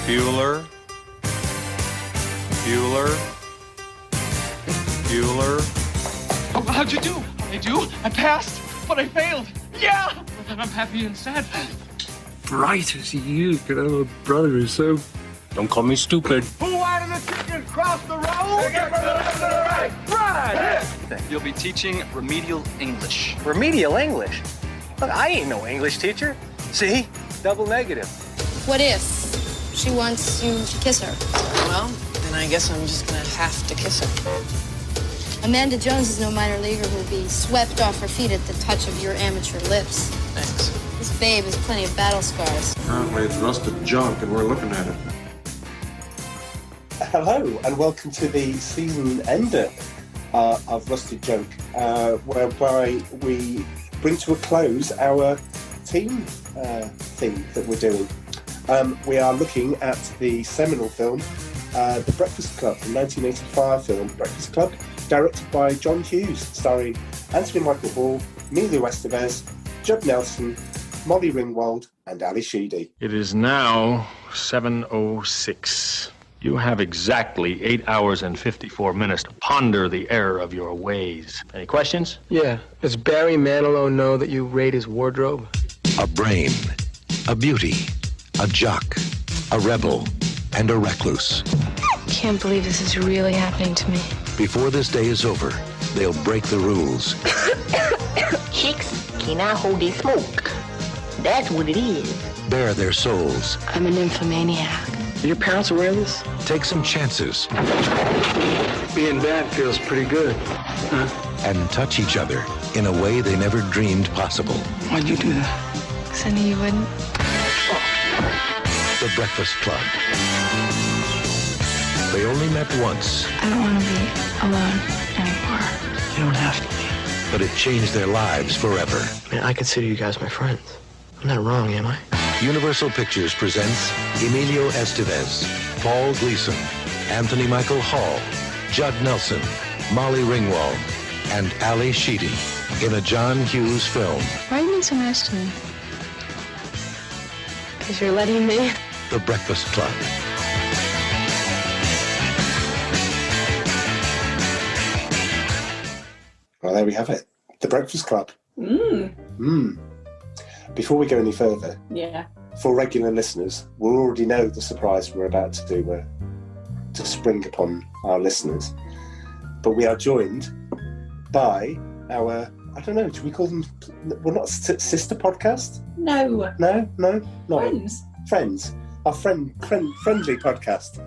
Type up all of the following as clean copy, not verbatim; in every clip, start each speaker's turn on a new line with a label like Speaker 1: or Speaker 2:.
Speaker 1: Bueller.
Speaker 2: Oh, how'd you do? I passed, but I failed. Yeah! But then I'm happy and sad.
Speaker 3: Bright as you could have a brother, so don't call me stupid.
Speaker 4: Who wanted the chicken cross the road? Get to the right. Right.
Speaker 5: You'll be teaching remedial English.
Speaker 6: Remedial English? Look, I ain't no English teacher. See? Double negative.
Speaker 7: What if she wants you to kiss her?
Speaker 8: Well, then I guess I'm just gonna have to kiss her.
Speaker 7: Amanda Jones is no minor leaguer who'll be swept off her feet at the touch of your amateur lips.
Speaker 8: Thanks.
Speaker 7: This babe has plenty of battle scars.
Speaker 3: Apparently it's rusted junk and we're looking at it.
Speaker 9: Hello and welcome to the season ender of Rusted Junk, whereby we bring to a close our team thing that we're doing. We are looking at the seminal film, The Breakfast Club, the 1985 film Breakfast Club, directed by John Hughes, starring Anthony Michael Hall, Emilio Estevez, Judd Nelson, Molly Ringwald, and Ali Sheedy.
Speaker 10: It is now 7:06. You have exactly 8 hours and 54 minutes to ponder the error of your ways. Any questions?
Speaker 11: Yeah. Does Barry Manilow know that you raid his wardrobe?
Speaker 12: A brain, a beauty, a jock, a rebel, and a recluse.
Speaker 13: Can't believe this is really happening to me.
Speaker 12: Before this day is over, they'll break the rules.
Speaker 14: Chicks cannot hold their smoke. That's what it is.
Speaker 12: Bare their souls.
Speaker 13: I'm a nymphomaniac.
Speaker 11: Are your parents aware of this?
Speaker 12: Take some chances.
Speaker 11: Being bad feels pretty good, huh?
Speaker 12: And touch each other in a way they never dreamed possible.
Speaker 11: Why'd you do that?
Speaker 13: Because I knew you wouldn't.
Speaker 12: The Breakfast Club. They only met once.
Speaker 13: I don't want to be alone anymore.
Speaker 11: You don't have to be.
Speaker 12: But it changed their lives forever.
Speaker 11: I mean, I consider you guys my friends. I'm not wrong, am I?
Speaker 12: Universal Pictures presents Emilio Estevez, Paul Gleason, Anthony Michael Hall, Judd Nelson, Molly Ringwald, and Ali Sheedy in a John Hughes film.
Speaker 13: Why are you being so nice to me? Because you're letting me.
Speaker 12: The Breakfast Club.
Speaker 9: Well, there we have it. The Breakfast Club. Before we go any further, for regular listeners, we'll already know the surprise we're about to spring upon our listeners. But we are joined by our, I don't know, do we call them, we're not sister podcast?
Speaker 15: No.
Speaker 9: No, not
Speaker 15: Friends.
Speaker 9: Our friendly podcast.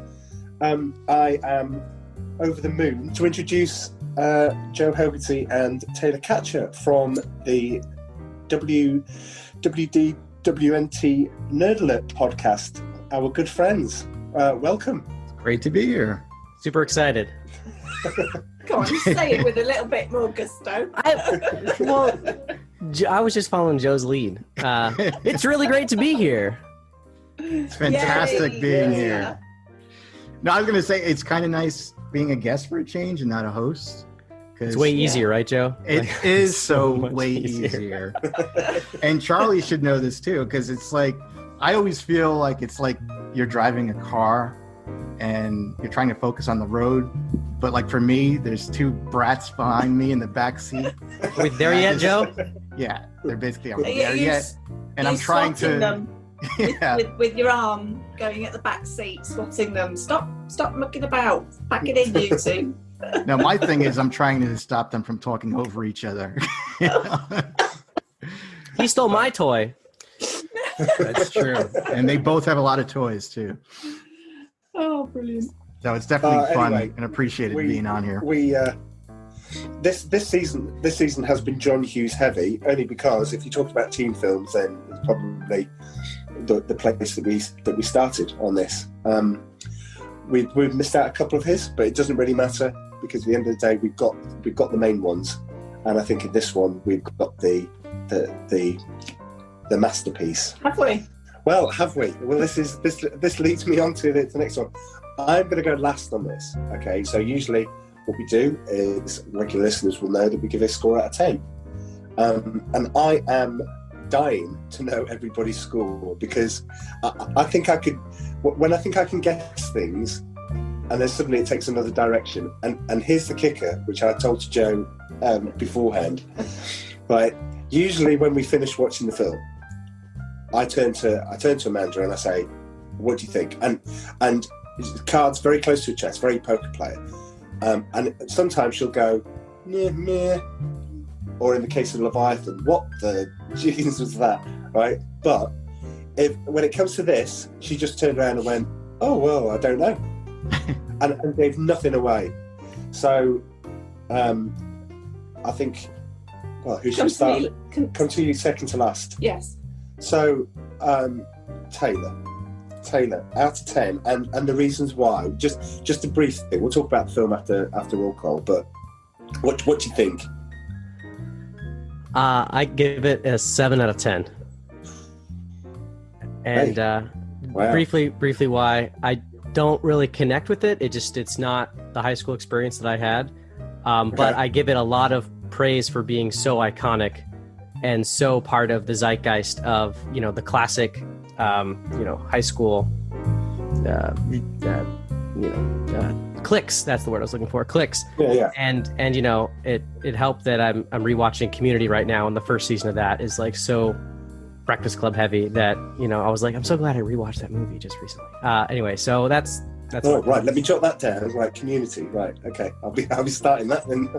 Speaker 9: I am over the moon to introduce Joe Hogarty and Taylor Catcher from the WDWNT Nerd Alert podcast, our good friends. Welcome.
Speaker 16: Great to be here. Super excited.
Speaker 15: Go on, say it with a little bit more gusto.
Speaker 16: I was just following Joe's lead. It's really great to be here.
Speaker 17: It's fantastic being here. No, I was going to say it's kind of nice being a guest for a change and not a host.
Speaker 16: It's way easier, right, Joe?
Speaker 17: It is so way easier. And Charlie should know this too, because it's like, I always feel like it's like you're driving a car and you're trying to focus on the road. But like for me, there's two brats behind me in the back seat.
Speaker 16: Are we there yet, Joe?
Speaker 17: Yeah, they're basically are we there yet? And I'm trying to
Speaker 15: them with your arm going at the back seat, swatting them. Stop mucking about. Pack it in, you two.
Speaker 17: Now, my thing is I'm trying to stop them from talking over each other.
Speaker 16: He stole my toy.
Speaker 17: That's true. And they both have a lot of toys, too.
Speaker 15: Oh, brilliant.
Speaker 17: So it's definitely fun
Speaker 9: anyway,
Speaker 17: and appreciated being on here.
Speaker 9: This season has been John Hughes heavy, only because if you talked about teen films, then it's probably the place that we started on this. We've missed out a couple of his, but it doesn't really matter because at the end of the day we've got the main ones, and I think in this one we've got the masterpiece.
Speaker 15: Have we?
Speaker 9: Well, have we? Well, this leads me on to the next one. I'm going to go last on this. Okay, so usually what we do is regular listeners will know that we give a score out of 10, and I am dying to know everybody's score because I think I could, when I think I can guess things, and then suddenly it takes another direction. And here's the kicker, which I told to Joe beforehand. Right, usually when we finish watching the film, I turn to Amanda and I say, "What do you think?" And cards very close to her chest, very poker player. And sometimes she'll go, "Meh, meh," or in the case of Leviathan, "What the jeans was that?" Right, but when it comes to this, she just turned around and went, "Oh well, I don't know." and gave nothing away. So I think, well, who should we start? Come to you second to last.
Speaker 15: Yes.
Speaker 9: So Taylor, out of 10, and the reasons why. Just a brief thing. We'll talk about the film after roll call. But what do you think?
Speaker 16: I give it a 7 out of 10. And
Speaker 9: Wow.
Speaker 16: briefly why I don't really connect with it. It's not the high school experience that I had. But I give it a lot of praise for being so iconic and so part of the zeitgeist of, the classic, high school, cliques. That's the word I was looking for. Cliques.
Speaker 9: Yeah.
Speaker 16: And it helped that I'm rewatching Community right now, and the first season of that is like so Breakfast Club heavy that I was like, I'm so glad I rewatched that movie just recently. Anyway, so that's
Speaker 9: oh, right. Let me jot that down. Right, Community. Right. Okay. I'll be starting that then.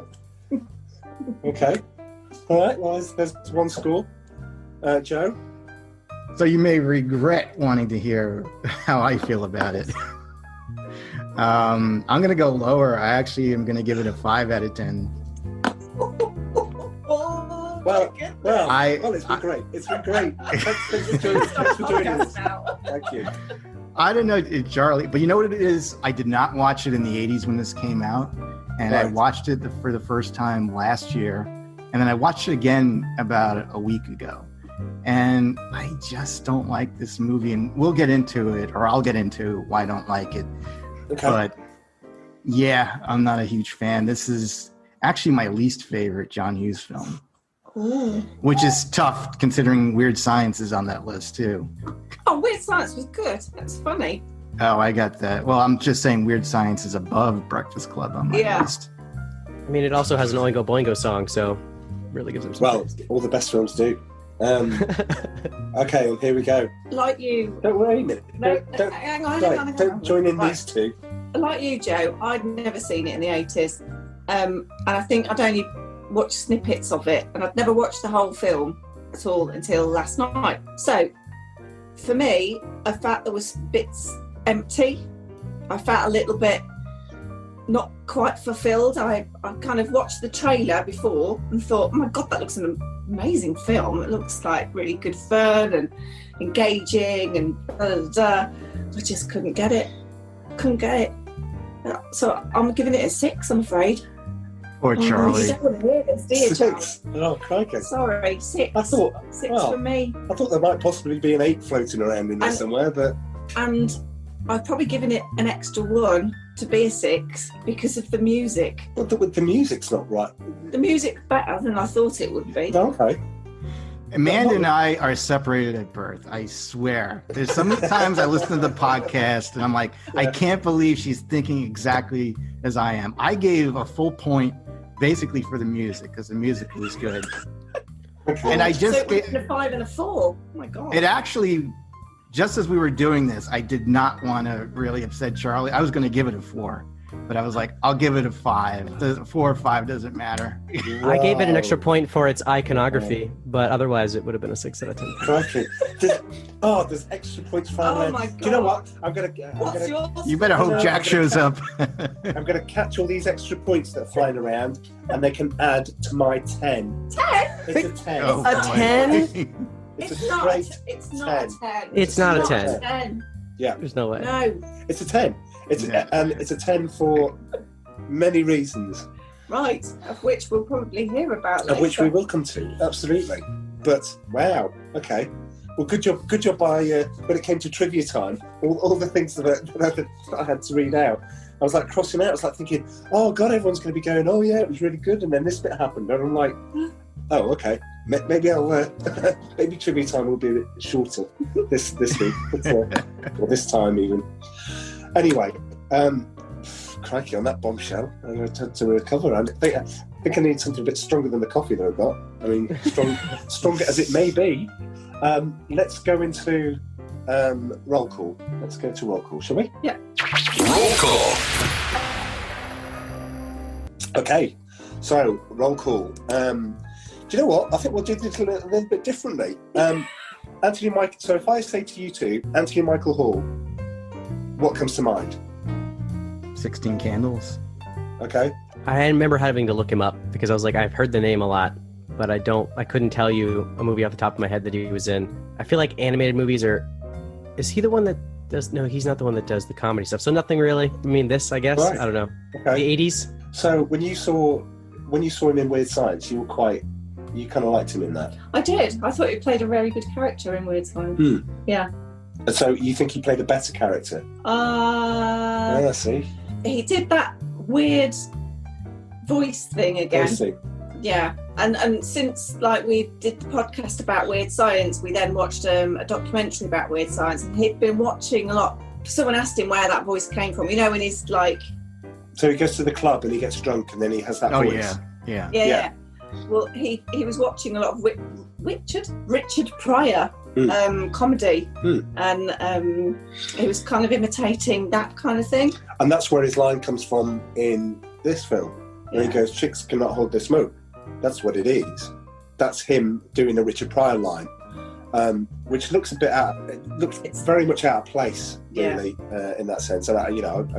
Speaker 9: Okay. All right. Well, there's one score. Joe.
Speaker 17: So you may regret wanting to hear how I feel about it. I'm going to go lower. I actually am going to give it a 5 out of 10.
Speaker 9: Well, it's been great. It's been great. Thanks for joining us. Thank you.
Speaker 17: I don't know, Charlie, but you know what it is? I did not watch it in the 80s when this came out, and I watched it for the first time last year, and then I watched it again about a week ago, and I just don't like this movie, and we'll get into it, or I'll get into why I don't like it.
Speaker 9: Okay.
Speaker 17: But yeah, I'm not a huge fan. This is actually my least favorite John Hughes film.
Speaker 15: Ooh.
Speaker 17: Which is tough considering Weird Science is on that list too.
Speaker 15: Oh, Weird Science was good. That's funny.
Speaker 17: Oh, I got that. Well, I'm just saying Weird Science is above Breakfast Club on my list.
Speaker 16: I mean, it also has an Oingo Boingo song, so really gives them some
Speaker 9: Well,
Speaker 16: praise.
Speaker 9: all the best films do. Okay, well, here we go.
Speaker 15: Like you.
Speaker 9: Don't worry a minute.
Speaker 15: No,
Speaker 9: Don't,
Speaker 15: hang on.
Speaker 9: don't join in these two.
Speaker 15: Like you, Joe, I'd never seen it in the 80s. And I think I'd only watched snippets of it, and I'd never watched the whole film at all until last night. So, for me, I felt there was bits empty. I felt a little bit not quite fulfilled. I kind of watched the trailer before and thought, oh my God, that looks an amazing film. It looks like really good fun and engaging and blah, blah, blah. I just couldn't get it. So I'm giving it a 6, I'm afraid.
Speaker 17: Or Charlie.
Speaker 15: You don't want to hear this, do you, Charlie?
Speaker 9: 6. Oh, crikey.
Speaker 15: Sorry, 6.
Speaker 9: I thought
Speaker 15: 6 for me.
Speaker 9: I thought there might possibly be an 8 floating around in there somewhere, but
Speaker 15: And I've probably given it an extra 1 to be a 6 because of the music.
Speaker 9: well, the music's not right.
Speaker 15: The music's better than I thought it would be.
Speaker 9: Okay.
Speaker 17: Amanda and I are separated at birth. I swear. There's sometimes I listen to the podcast and I'm like, I can't believe she's thinking exactly as I am. I gave a full point basically for the music because the music was good. And I just
Speaker 15: so it was a 5 and a 4. Oh my God.
Speaker 17: It actually, just as we were doing this, I did not want to really upset Charlie. I was going to give it a 4, but I was like, I'll give it a 5. 4 or 5 doesn't matter.
Speaker 16: I gave it an extra point for its iconography, but otherwise it would have been a 6 out of 10.
Speaker 9: Crikey. There's extra points flying around. Do you know what?
Speaker 15: What's yours?
Speaker 17: You better hope Jack shows up.
Speaker 9: I'm going to catch all these extra points that are flying around, and they can add to my 10.
Speaker 15: 10?
Speaker 9: It's a 10.
Speaker 17: Oh,
Speaker 16: A 10?
Speaker 9: It's not a 10.
Speaker 15: It's not a 10.
Speaker 16: It's not a
Speaker 15: 10.
Speaker 16: 10.
Speaker 9: Yeah.
Speaker 16: There's no way.
Speaker 15: No.
Speaker 9: It's a 10. And it's a 10 for many reasons.
Speaker 15: Right, of which we'll probably hear about later.
Speaker 9: Of which we will come to, absolutely. But wow, okay. Well, good job. When it came to trivia time, all the things that I had to read out, I was like crossing out. I was like thinking, oh God, everyone's going to be going, oh yeah, it was really good, and then this bit happened, and I'm like, oh okay, Maybe I'll maybe trivia time will be a bit shorter this week, or this time even. Anyway, crikey, on that bombshell, I'm going to have to recover. I think I need something a bit stronger than the coffee that I've got. I mean, stronger as it may be. Let's go into roll call. Let's go to roll call, shall we?
Speaker 15: Yeah.
Speaker 12: Roll call.
Speaker 9: Okay, so roll call. Do you know what? I think we'll do this a little bit differently. Anthony Michael. So if I say to you two, Anthony Michael Hall, what comes to mind?
Speaker 17: 16 Candles.
Speaker 9: Okay.
Speaker 16: I remember having to look him up because I was like, I've heard the name a lot, but I couldn't tell you a movie off the top of my head that he was in. I feel like animated movies is he the one that does, no, he's not the one that does the comedy stuff. So nothing really. I mean, this, I guess,
Speaker 9: Right.
Speaker 16: I don't know.
Speaker 9: Okay.
Speaker 16: The 80s?
Speaker 9: So when you saw him in Weird Science, you kind of liked him in that.
Speaker 15: I did. I thought he played a very good character in Weird Science. Yeah.
Speaker 9: And so you think he played a better character? I see.
Speaker 15: He did that weird voice thing again.
Speaker 9: I see.
Speaker 15: Yeah, and since like we did the podcast about Weird Science, we then watched a documentary about Weird Science, and he'd been watching a lot. Someone asked him where that voice came from. You know, when he's like,
Speaker 9: so he goes to the club and he gets drunk, and then he has that voice.
Speaker 15: yeah. Well, he was watching a lot of Richard Pryor comedy, and he was kind of imitating that kind of thing.
Speaker 9: And that's where his line comes from in this film. When he goes, "Chicks cannot hold their smoke." That's what it is. That's him doing the Richard Pryor line, which looks it's very much out of place, really, in that sense. And I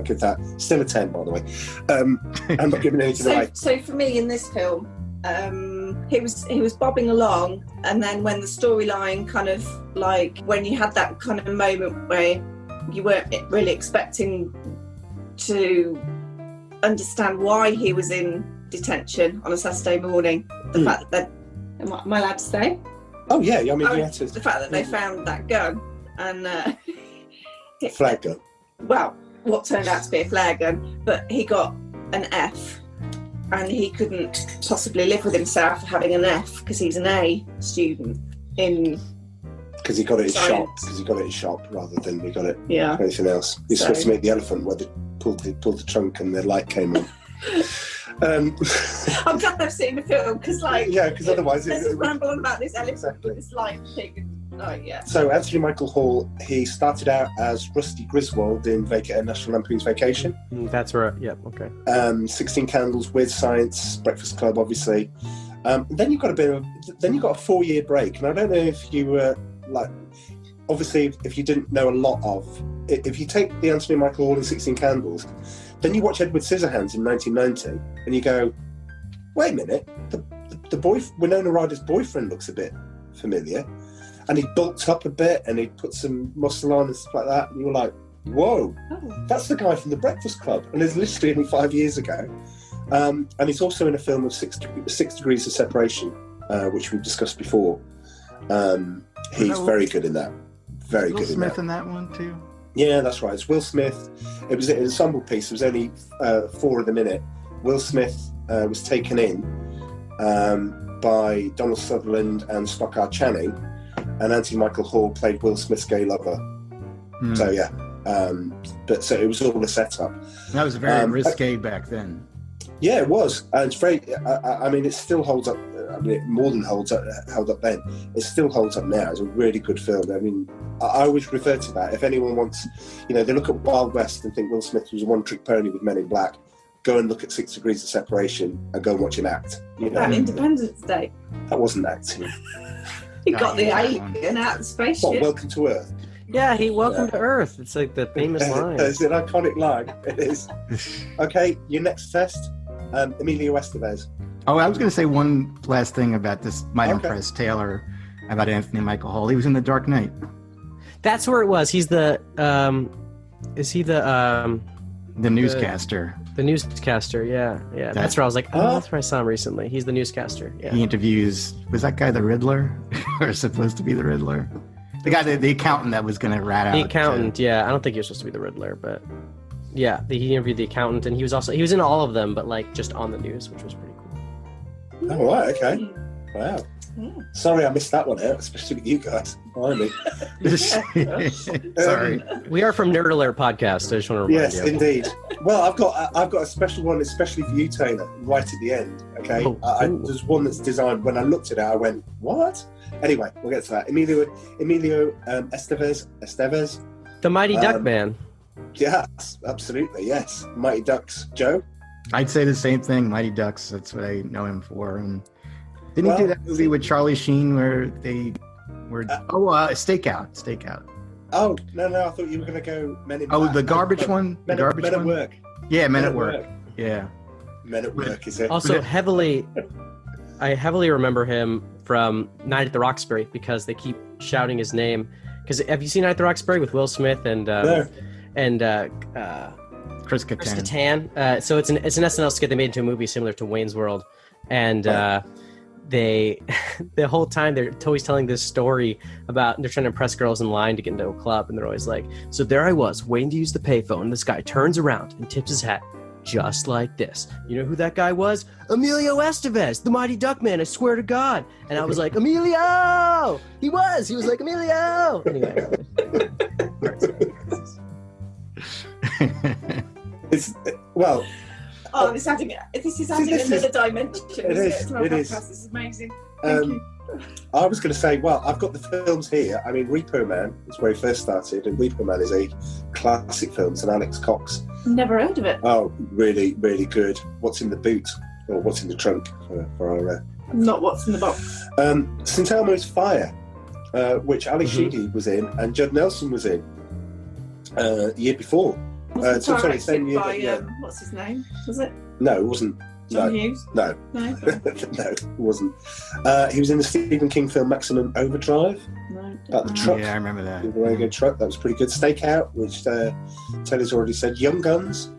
Speaker 9: give that still a 10, by the way. I'm not giving anything away.
Speaker 15: So for me in this film, he was bobbing along, and then when the storyline kind of like when you had that kind of moment where you weren't really expecting to understand why he was in detention on a Saturday morning, the fact that am I allowed to say?
Speaker 9: Oh yeah, I mean
Speaker 15: the fact that they found that gun and
Speaker 9: flare gun.
Speaker 15: Well, what turned out to be a flare gun, but he got an F. And he couldn't possibly live with himself having an F because he's an A student in.
Speaker 9: Because he got it in
Speaker 15: science.
Speaker 9: shop. Because he got it in shop rather than we got it
Speaker 15: for
Speaker 9: anything else. He's supposed to make the elephant where they pulled the trunk and the light came on.
Speaker 15: I'm glad they've seen the film because,
Speaker 9: because otherwise
Speaker 15: let's just ramble on about this elephant with this light thing.
Speaker 9: So Anthony Michael Hall, he started out as Rusty Griswold in National Lampoon's Vacation.
Speaker 16: That's right. Yeah. Okay.
Speaker 9: 16 Candles, Weird Science, Breakfast Club, obviously. Then you got a 4-year break, and I don't know if you were obviously if you didn't know a lot of. If you take the Anthony Michael Hall in 16 Candles, then you watch Edward Scissorhands in 1990, and you go, wait a minute, the boy Winona Ryder's boyfriend looks a bit familiar. And he bulked up a bit and he put some muscle on and stuff like that. And you were like, whoa, that's the guy from The Breakfast Club. And it's literally only 5 years ago. And he's also in a film of 6 Degrees of Separation, which we've discussed before. He's very good in that. Very good in that.
Speaker 17: Will Smith in that one too?
Speaker 9: Yeah, that's right. It's Will Smith. It was an ensemble piece. It was only 4 of them in it. Will Smith was taken in by Donald Sutherland and Stockard Channing. And Anthony Michael Hall played Will Smith's gay lover. So yeah, so it was all a setup.
Speaker 17: That was very risque back then.
Speaker 9: Yeah, it was, and it's very. I mean, it still holds up. I mean, it more than held up then. It still holds up now. It's a really good film. I mean, I always refer to that. If anyone wants, they look at Wild West and think Will Smith was a one-trick pony with Men in Black. Go and look at 6 Degrees of Separation and go and watch him act.
Speaker 15: That Independence Day.
Speaker 9: That wasn't acting.
Speaker 15: He got the alien out of the spaceship.
Speaker 9: What, Welcome to Earth?
Speaker 16: Yeah, he welcomed to Earth. It's like the famous line.
Speaker 9: It's an iconic line. It is. Okay, your next test, Emilio Estevez.
Speaker 17: Oh, I was going to say one last thing about this Might Impress Taylor, about Anthony Michael Hall. He was in The Dark Knight.
Speaker 16: That's where it was. He's the, is he the
Speaker 17: newscaster.
Speaker 16: The newscaster, yeah. That's where I was like, that's where I saw him recently. He's the newscaster. Yeah.
Speaker 17: He interviews, was that guy the Riddler? Or supposed to be the Riddler? The guy, the accountant that was going to rat out.
Speaker 16: The accountant, yeah. I don't think he was supposed to be the Riddler, but yeah, he interviewed the accountant, and he was in all of them, but like just on the news, which was pretty cool.
Speaker 9: Oh, right, okay. Wow. Sorry, I missed that one out, especially with you guys. Blimey.
Speaker 17: Sorry.
Speaker 16: We are from Nerd Alert Podcast. I just want to remind you.
Speaker 9: Yes, indeed. Well, I've got a special one, especially for you, Taylor, right at the end. Okay, there's one that's designed. When I looked at it, I went, "What?" Anyway, we'll get to that. Emilio Estevez,
Speaker 16: the Mighty Duck Man.
Speaker 9: Yes, absolutely. Yes, Mighty Ducks. Joe,
Speaker 17: I'd say the same thing. Mighty Ducks. That's what I know him for. And didn't he do that movie with Charlie Sheen where they were? Stakeout.
Speaker 9: Oh no! I thought you were going to go Men in Black.
Speaker 17: Oh, the garbage one. The garbage
Speaker 9: Men
Speaker 17: one.
Speaker 9: at Work.
Speaker 17: Yeah, Men at Work. Yeah.
Speaker 9: Men at Work is it?
Speaker 16: Also, I heavily remember him from Night at the Roxbury because they keep shouting his name. Because have you seen Night at the Roxbury with Will Smith and
Speaker 17: Chris
Speaker 16: Kattan? So it's an SNL skit they made into a movie similar to Wayne's World, and they the whole time they're always telling this story about they're trying to impress girls in line to get into a club, and they're always like, so there I was waiting to use the payphone, and this guy turns around and tips his hat just like this. You know who that guy was? Emilio Estevez, the Mighty Duck Man, I swear to God. And I was like, Emilio! He was like, Emilio! Anyway.
Speaker 9: It's, well...
Speaker 15: Oh, this is adding another dimension.
Speaker 9: It is.
Speaker 15: This is amazing. Thank you.
Speaker 9: I was going to say, well, I've got the films here. I mean, Repo Man is where he first started, and Repo Man is a classic film. It's an Alex Cox.
Speaker 15: Never heard of it.
Speaker 9: Oh, really, really good. What's in the boot, or what's in the trunk for our...
Speaker 15: Not what's in the box.
Speaker 9: St. Elmo's Fire, which Ali Sheedy was in, and Judd Nelson was in the year before.
Speaker 15: Same year. By, what's his name? Was it?
Speaker 9: No, it wasn't.
Speaker 15: John Hughes?
Speaker 9: No.
Speaker 15: No,
Speaker 9: no, it wasn't. He was in the Stephen King film Maximum Overdrive.
Speaker 15: No.
Speaker 9: About the truck.
Speaker 17: Yeah, I remember that.
Speaker 9: The very good truck. That was pretty good. Stakeout, which Taylor's already said. Young Guns.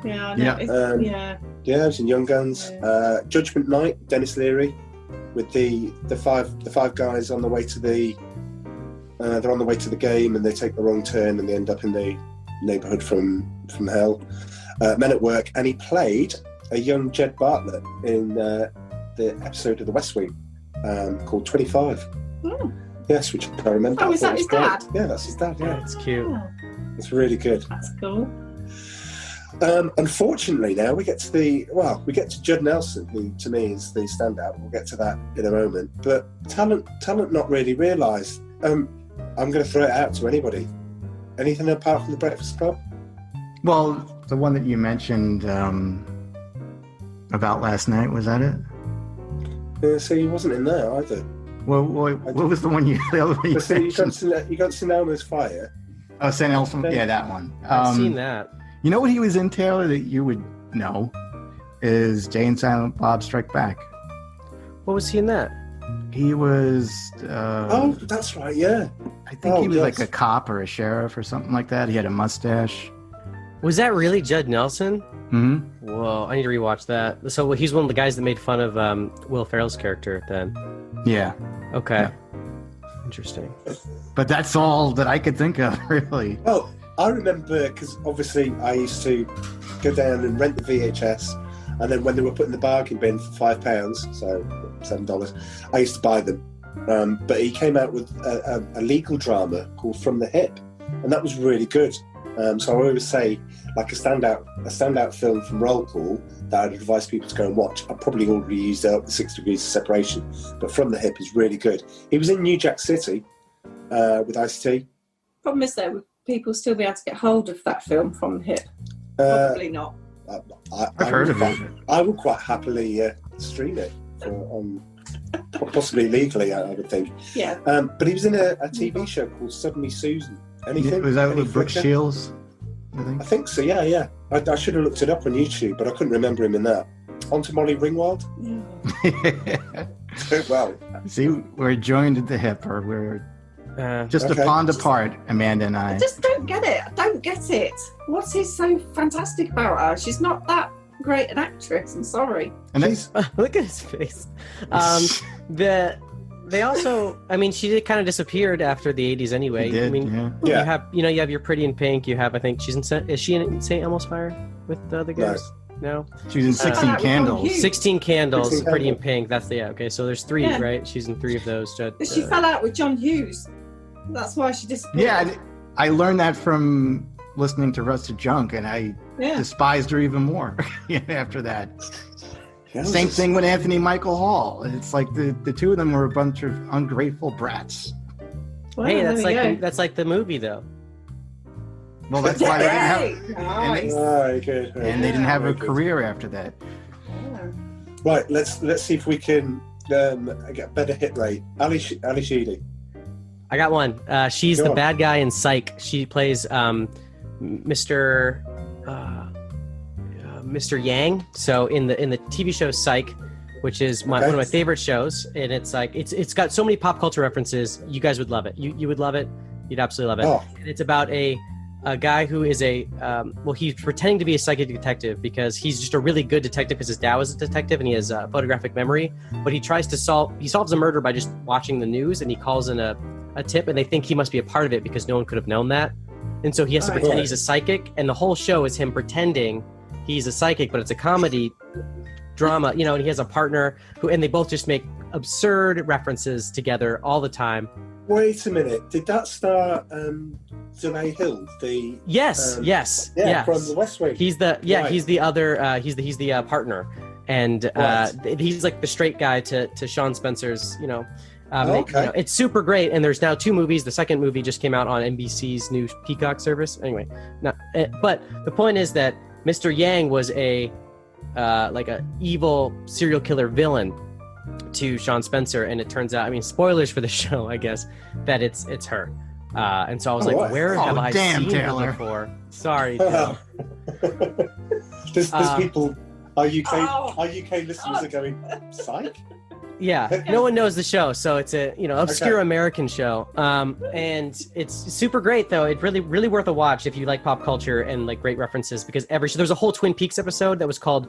Speaker 15: Yeah, I know.
Speaker 9: Yeah, it was in Young Guns.
Speaker 15: Yeah.
Speaker 9: Judgment Night, Dennis Leary, with the five guys on the way to the. They're on the way to the game and they take the wrong turn and they end up in the neighbourhood from hell. Men at Work, and he played a young Jed Bartlett in the episode of The West Wing called 25.
Speaker 15: Oh.
Speaker 9: Yes, which I remember.
Speaker 15: Oh, is that his dad?
Speaker 9: Yeah, that's his dad. Yeah,
Speaker 16: it's cute.
Speaker 15: Oh.
Speaker 9: It's really good.
Speaker 15: That's cool.
Speaker 9: Unfortunately, now we get to Judd Nelson, who to me is the standout. We'll get to that in a moment. But talent not really realised. I'm going to throw it out to anybody. Anything apart from The Breakfast Club?
Speaker 17: Well, the one that you mentioned about last night, was that it?
Speaker 9: Yeah, see, he wasn't in there either.
Speaker 17: Well, what was the one you mentioned?
Speaker 9: You got St. Elmo's Fire.
Speaker 17: Oh, St. Elmo's, yeah, that one.
Speaker 16: I've seen that.
Speaker 17: You know what he was in, Taylor, that you would know? Is Jay and Silent Bob Strike Back.
Speaker 16: What was he in that?
Speaker 17: He was...
Speaker 9: oh, that's right, yeah.
Speaker 17: I think he was like a cop or a sheriff or something like that. He had a mustache.
Speaker 16: Was that really Judd Nelson?
Speaker 17: Mm-hmm.
Speaker 16: Whoa, I need to rewatch that. So he's one of the guys that made fun of Will Ferrell's character then?
Speaker 17: Yeah.
Speaker 16: Okay.
Speaker 17: Yeah.
Speaker 16: Interesting.
Speaker 17: But that's all that I could think of, really.
Speaker 9: Well, I remember, because obviously I used to go down and rent the VHS, and then when they were put in the bargain bin for £5, so $7, I used to buy them. But he came out with a legal drama called From the Hip, and that was really good. So I always say, like a standout film from Roll Call that I'd advise people to go and watch. I probably already used out 6 Degrees of Separation, but From the Hip is really good. He was in New Jack City with Ice-T.
Speaker 15: Problem is, though, would people still be able to get hold of that film From the Hip? Probably not.
Speaker 17: I've heard of it.
Speaker 9: I would quite happily stream it possibly legally, I would think.
Speaker 15: Yeah.
Speaker 9: But he was in a TV show called Suddenly Susan. Anything?
Speaker 17: Was that with Brooke Shields?
Speaker 9: I think so, yeah. I should have looked it up on YouTube, but I couldn't remember him in that. On to Molly Ringwald. Well.
Speaker 17: See, we're joined at the hip, or we're just
Speaker 9: okay.
Speaker 17: a pond apart, Amanda and I.
Speaker 15: I just don't get it. I don't get it. What is so fantastic about her? She's not that great an actress. I'm sorry.
Speaker 17: And
Speaker 16: look at his face. They also, I mean, she kind of disappeared after the 80s anyway.
Speaker 17: Did,
Speaker 16: I mean,
Speaker 17: yeah.
Speaker 16: you have your Pretty in Pink. You have, I think, is she in St. Elmo's Fire with the other guys? No.
Speaker 17: She was in 16 Candles.
Speaker 16: 16 Candles.
Speaker 9: 16
Speaker 16: Pretty in
Speaker 9: Candles.
Speaker 16: Pink. That's the okay. So there's 3,
Speaker 15: Yeah.
Speaker 16: right? She's in 3 of those.
Speaker 15: But she fell out with John Hughes. That's why she disappeared.
Speaker 17: Yeah, I learned that from listening to Rusted Junk, and I despised her even more after that. Same thing with Anthony Michael Hall. It's like the two of them were a bunch of ungrateful brats.
Speaker 15: Well,
Speaker 16: Hey,
Speaker 15: there we go.
Speaker 16: that's like the movie though.
Speaker 17: Well, that's why they didn't have,
Speaker 15: Nice.
Speaker 17: and they didn't have a career after that.
Speaker 9: Right, let's see if we can get a better hit rate. Ali Sheedy.
Speaker 16: I got one. She's
Speaker 9: Go
Speaker 16: the
Speaker 9: on.
Speaker 16: bad guy in Psych. She plays Mr. Mr. Yang. So in the TV show Psych, which is one of my favorite shows, and it's like it's got so many pop culture references. You guys would love it. You would love it. You'd absolutely love it.
Speaker 9: Oh.
Speaker 16: And it's about a guy who is he's pretending to be a psychic detective because he's just a really good detective because his dad was a detective and he has photographic memory. But he solves a murder by just watching the news, and he calls in a tip, and they think he must be a part of it because no one could have known that. And so he has to pretend he's a psychic, and the whole show is him pretending he's a psychic, but it's a comedy drama, and he has a partner and they both just make absurd references together all the time.
Speaker 9: Wait a minute. Did that star Zulae Hill?
Speaker 16: Yes.
Speaker 9: from the West Wing.
Speaker 16: He's the other. He's the partner, and he's like the straight guy to Sean Spencer's. It's super great. And there's now 2 movies. The second movie just came out on NBC's new Peacock service. Anyway, but the point is that Mr. Yang was a evil serial killer villain to Sean Spencer, and it turns out, spoilers for the show, I guess, that it's her. And so I was where have I seen
Speaker 17: Taylor.
Speaker 16: her before? Sorry, Taylor.
Speaker 9: There's people. Our UK listeners are going, Psych?
Speaker 16: Yeah, no one knows the show, so it's a obscure American show, and it's super great though. It's really worth a watch if you like pop culture and like great references, because there's a whole Twin Peaks episode that was called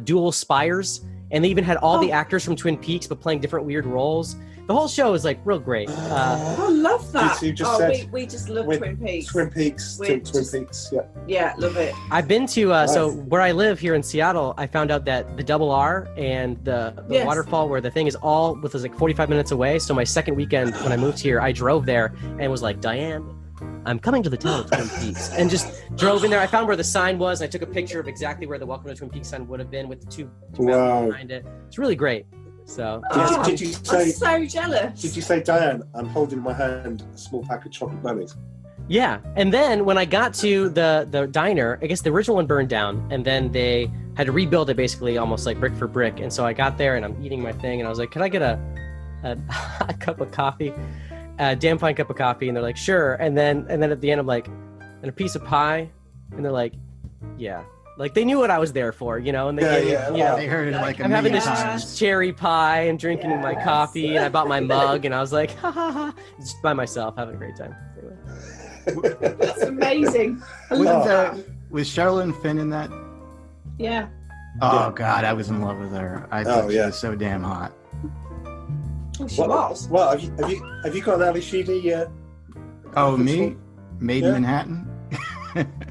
Speaker 16: Dual Spires, and they even had all the actors from Twin Peaks but playing different weird roles. The whole show is like real great.
Speaker 15: I love that.
Speaker 9: You just said
Speaker 15: we just love Twin Peaks.
Speaker 9: Twin Peaks, yeah.
Speaker 15: Yeah, love it.
Speaker 16: I've been to so where I live here in Seattle, I found out that the Double R and the waterfall where the thing is all was like 45 minutes away. So my second weekend when I moved here, I drove there and was like, Diane, I'm coming to the town of Twin Peaks, and just drove in there. I found where the sign was, and I took a picture of exactly where the Welcome to Twin Peaks sign would have been with the two mountains behind it. It's really great. So
Speaker 9: did you say?
Speaker 15: I'm so jealous.
Speaker 9: Did you say, Diane? I'm holding in my hand a small pack of chocolate bunnies.
Speaker 16: Yeah, and then when I got to the diner, I guess the original one burned down, and then they had to rebuild it basically almost like brick for brick. And so I got there, and I'm eating my thing, and I was like, "Can I get a cup of coffee, a damn fine cup of coffee?" And they're like, "Sure." And then at the end, I'm like, "And a piece of pie?" And they're like, "Yeah." Like they knew what I was there for, and they gave me,
Speaker 17: they heard it like
Speaker 16: I'm having this
Speaker 17: times.
Speaker 16: cherry pie and drinking my coffee, and I bought my mug, and I was like, ha ha ha, just by myself, having a great time. Anyway.
Speaker 15: That's amazing. I love that.
Speaker 17: Was Sherilyn Fenn in that?
Speaker 15: Yeah.
Speaker 17: Oh God, I was in love with her. I thought she was so damn hot.
Speaker 15: Well, she was.
Speaker 9: Well, have you got an Ali Sheedy?
Speaker 17: Oh, me? Made in Manhattan.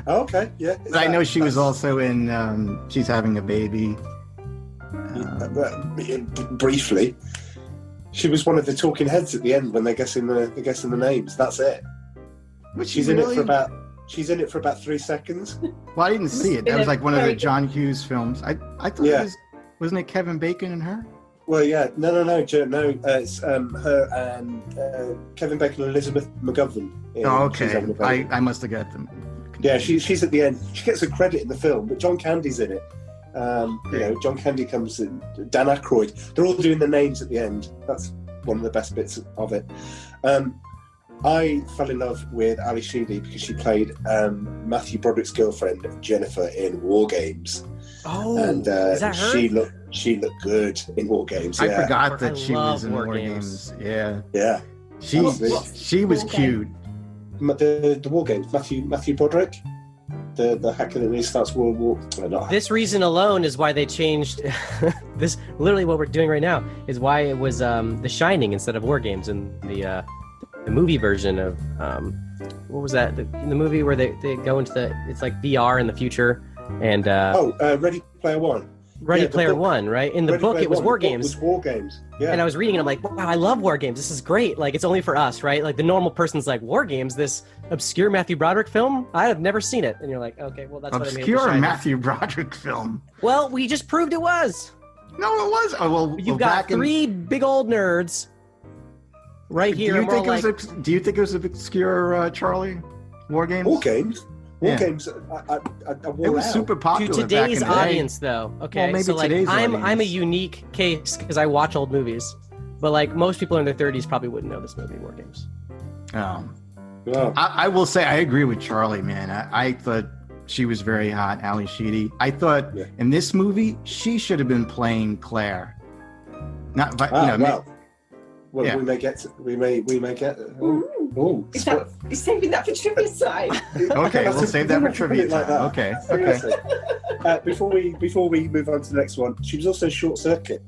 Speaker 9: Oh, okay, yeah.
Speaker 17: But I know she was also in She's Having a Baby.
Speaker 9: Briefly, she was one of the talking heads at the end when they're guessing the names. That's it. She's in it for about 3 seconds.
Speaker 17: Well, I didn't see it. That was like one of the John Hughes films. I thought it wasn't it Kevin Bacon and her?
Speaker 9: Well, yeah, no. It's her and Kevin Bacon and Elizabeth McGovern.
Speaker 17: Oh, okay. I must have got them.
Speaker 9: Yeah, she's at the end. She gets a credit in the film, but John Candy's in it. John Candy comes in. Dan Aykroyd. They're all doing the names at the end. That's one of the best bits of it. I fell in love with Ali Sheedy because she played Matthew Broderick's girlfriend Jennifer in War Games.
Speaker 16: Oh,
Speaker 9: and
Speaker 16: is that her?
Speaker 9: She looked good in War Games.
Speaker 17: I forgot that she was in War Games. Yeah. She was cute.
Speaker 9: The War Games. Matthew Broderick, the hacker that starts World War.
Speaker 16: This reason alone is why they changed this. Literally, what we're doing right now is why it was The Shining instead of War Games in the movie version of what was that? The movie where they go into it's like VR in the future, And
Speaker 9: Ready Player One.
Speaker 16: Ready Player One, right? In the
Speaker 9: Ready
Speaker 16: book,
Speaker 9: Player
Speaker 16: it was
Speaker 9: One,
Speaker 16: war
Speaker 9: the book
Speaker 16: games.
Speaker 9: was war games. Yeah.
Speaker 16: And I was reading it, I'm like, wow, I love war games. This is great. Like, it's only for us, right? Like, the normal person's like, war games, this obscure Matthew Broderick film? I have never seen it. And you're like, okay, well, that's what I made it for
Speaker 17: Obscure
Speaker 16: Shining.
Speaker 17: Matthew Broderick film.
Speaker 16: Well, we just proved it was.
Speaker 17: No, it was. Oh, well,
Speaker 16: You've got three big old nerds right here.
Speaker 17: Do you think it was obscure, Charlie? War games?
Speaker 9: War games? War games.
Speaker 17: It was super popular
Speaker 16: to today's
Speaker 17: back in the day.
Speaker 16: audience, though. Okay,
Speaker 17: Well, maybe
Speaker 16: so like
Speaker 17: today's
Speaker 16: I'm
Speaker 17: audience.
Speaker 16: a unique case because I watch old movies, but like most people in their 30s probably wouldn't know this movie, War Games.
Speaker 17: I will say I agree with Charlie, man. I thought she was very hot, Ali Sheedy. I thought in this movie she should have been playing Claire. Not,
Speaker 9: Well,
Speaker 17: Yeah.
Speaker 9: we may get.
Speaker 15: You're saving that for trivia side.
Speaker 17: Okay, we'll save that for trivia
Speaker 9: like
Speaker 17: time.
Speaker 9: that.
Speaker 17: Okay.
Speaker 9: Before we move on to the next one, she was also Short Circuit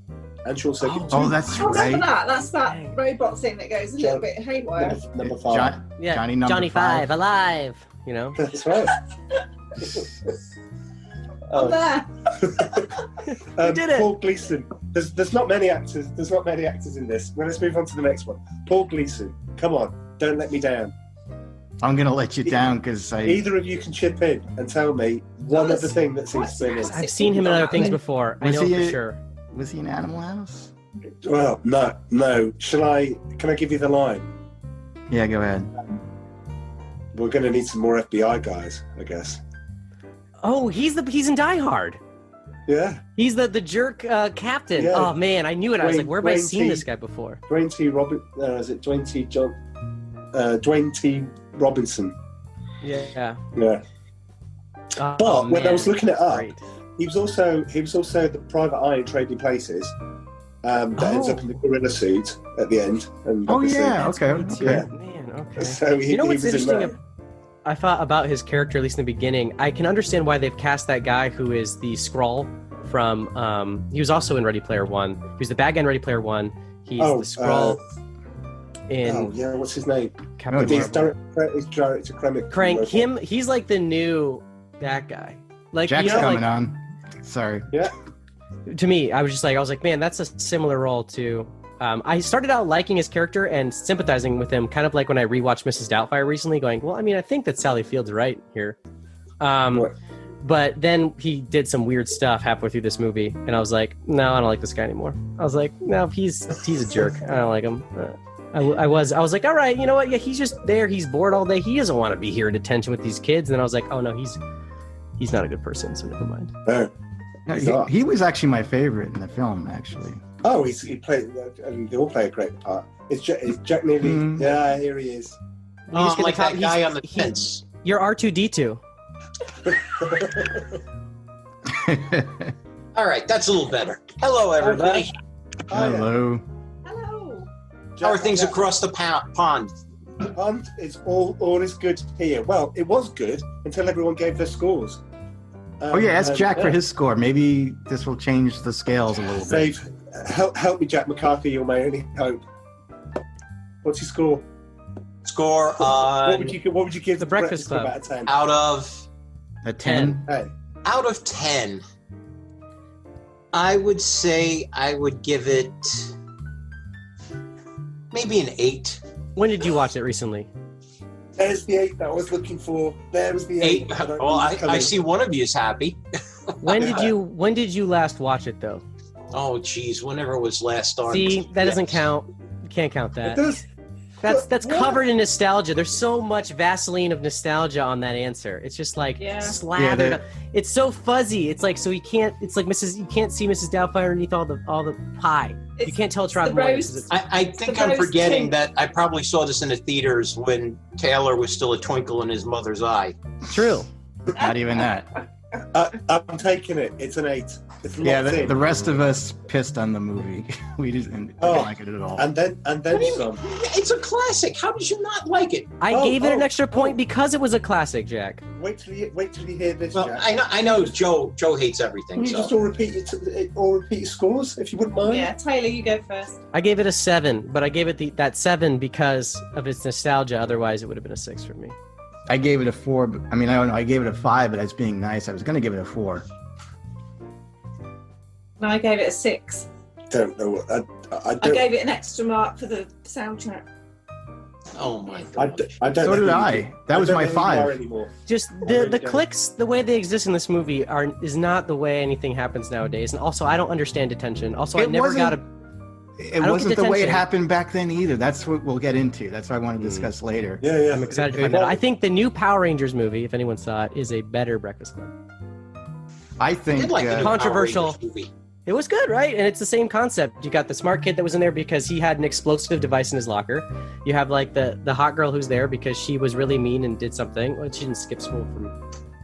Speaker 9: and Short Circuit 2.
Speaker 17: Oh, that's
Speaker 15: I remember
Speaker 17: right.
Speaker 15: that. That's that robot thing that goes a little bit haywire.
Speaker 9: Number 5.
Speaker 16: Yeah,
Speaker 17: Johnny number
Speaker 16: Johnny Five alive. You know.
Speaker 9: That's right.
Speaker 15: I'm there.
Speaker 16: You did it.
Speaker 9: Paul Gleason. There's not many actors. There's not many actors in this. Well, let's move on to the next one. Paul Gleason. Come on, don't let me down.
Speaker 17: I'm gonna let you down because
Speaker 9: Either of you can chip in and tell me one other thing that seems to be in.
Speaker 16: I've seen him in other things before. I know for sure.
Speaker 17: Was he in Animal House?
Speaker 9: Well, no. Can I give you the line?
Speaker 17: Yeah, go ahead.
Speaker 9: We're going to need some more FBI guys, I guess.
Speaker 16: Oh, he's in Die Hard.
Speaker 9: Yeah.
Speaker 16: He's the jerk captain.
Speaker 9: Yeah.
Speaker 16: Oh man, I knew it. I was like, where have I
Speaker 9: Dwayne
Speaker 16: seen
Speaker 9: T.
Speaker 16: this guy before?
Speaker 9: Dwayne T. Dwayne T. Robinson.
Speaker 16: Yeah.
Speaker 9: Yeah.
Speaker 16: Oh,
Speaker 9: But when I
Speaker 16: man.
Speaker 9: was looking it up,
Speaker 16: Great.
Speaker 9: he was also the private eye in Trading Places. That ends up in the gorilla suit at the end. And
Speaker 17: Oh
Speaker 9: obviously-
Speaker 17: yeah. Okay.
Speaker 9: Yeah.
Speaker 16: Man, okay.
Speaker 9: So he,
Speaker 16: You know
Speaker 9: he
Speaker 16: what's
Speaker 9: was in
Speaker 16: interesting?
Speaker 9: that.
Speaker 16: I thought about his character, at least in the beginning. I can understand why they've cast that guy who is the Skrull from. He was also in Ready Player One. He was the bad guy in Ready Player One. He's the Skrull in.
Speaker 9: What's his name?
Speaker 16: Captain
Speaker 9: He's
Speaker 16: Marvel.
Speaker 9: director Krennic.
Speaker 16: Crank him. He's like the new that guy. Like
Speaker 17: Jack's
Speaker 16: you know,
Speaker 17: coming
Speaker 16: like,
Speaker 17: on. Sorry.
Speaker 9: Yeah.
Speaker 16: To me, I was like, man, that's a similar role to. I started out liking his character and sympathizing with him, kind of like when I rewatched Mrs. Doubtfire recently, going, well, I mean, I think that Sally Field's right here. But then he did some weird stuff halfway through this movie, and I was like, no, I don't like this guy anymore. I was like, no, he's a jerk. I don't like him. I was like, all right, you know what? Yeah, he's just there. He's bored all day. He doesn't want to be here in detention with these kids. And then I was like, oh no, he's not a good person. So never mind.
Speaker 17: No, he was actually my favorite in the film, actually.
Speaker 9: Oh, he played. I mean, they all play a great part. It's Jack Neely. Yeah, here he is.
Speaker 16: He's
Speaker 1: like that guy on the fence.
Speaker 16: You're R2D2.
Speaker 1: All right, that's a little better. Hello, everybody.
Speaker 17: Hello.
Speaker 15: Hello.
Speaker 1: How are things across the pond?
Speaker 9: The pond is all is good here. Well, it was good until everyone gave their scores.
Speaker 17: Oh yeah, ask Jack for his score. Maybe this will change the scales a little bit.
Speaker 9: Dave, help me, Jack McCarthy. You're my only hope. What's your score?
Speaker 1: Score on.
Speaker 9: What would you give
Speaker 16: the Breakfast Club
Speaker 9: out of 10?
Speaker 1: Out of
Speaker 17: a 10.
Speaker 9: Hey.
Speaker 1: Out of 10, I would say I would give it maybe an 8.
Speaker 16: When did you watch it recently?
Speaker 9: There's the 8 that I was looking for. There was the 8.
Speaker 1: Well, I see one of you is happy.
Speaker 16: When did you last watch it though?
Speaker 1: Oh, geez, whenever it was last on.
Speaker 16: See, that doesn't count. You can't count that.
Speaker 9: It does.
Speaker 16: That's covered in nostalgia. There's so much Vaseline of nostalgia on that answer. It's just like slathered. Up. It's so fuzzy. It's like you can't. It's like you can't see Mrs. Doubtfire underneath all the pie. You can't tell it's Robin Williams.
Speaker 1: I think I'm forgetting that I probably saw this in the theaters when Taylor was still a twinkle in his mother's eye.
Speaker 16: True.
Speaker 17: Not even that.
Speaker 9: I'm taking it. It's an 8. It's
Speaker 17: The rest of us pissed on the movie. We didn't like it at all.
Speaker 9: And then some.
Speaker 1: It's a classic. How did you not like it?
Speaker 16: I gave it an extra point because it was a classic, Jack.
Speaker 9: Wait till you hear this,
Speaker 1: well,
Speaker 9: Jack.
Speaker 1: I know Joe hates everything.
Speaker 9: Can you just all repeat your scores, if you wouldn't mind?
Speaker 15: Yeah, Taylor, you go first.
Speaker 16: I gave it a 7, but I gave it that 7 because of its nostalgia. Otherwise, it would have been a 6 for me.
Speaker 17: I gave it a 4. But, I mean, I don't know. I gave it a 5, but as being nice, I was going to give it a 4.
Speaker 15: No, I gave it a 6.
Speaker 9: Don't know what I
Speaker 15: gave it an extra mark for the soundtrack.
Speaker 1: Oh my god!
Speaker 9: I don't.
Speaker 17: So did I. That was my 5.
Speaker 16: Just the clicks, the way they exist in this movie is not the way anything happens nowadays. And also, I don't understand detention. Also, I never got a.
Speaker 17: It wasn't the way it happened back then either. That's what we'll get into. That's what I want to discuss later.
Speaker 9: Yeah.
Speaker 16: I'm excited to find out. I think the new Power Rangers movie, if anyone saw it, is a better Breakfast Club.
Speaker 17: I think
Speaker 16: controversial. It was good, right? And it's the same concept. You got the smart kid that was in there because he had an explosive device in his locker. You have like the hot girl who's there because she was really mean and did something. Well, she didn't skip school from,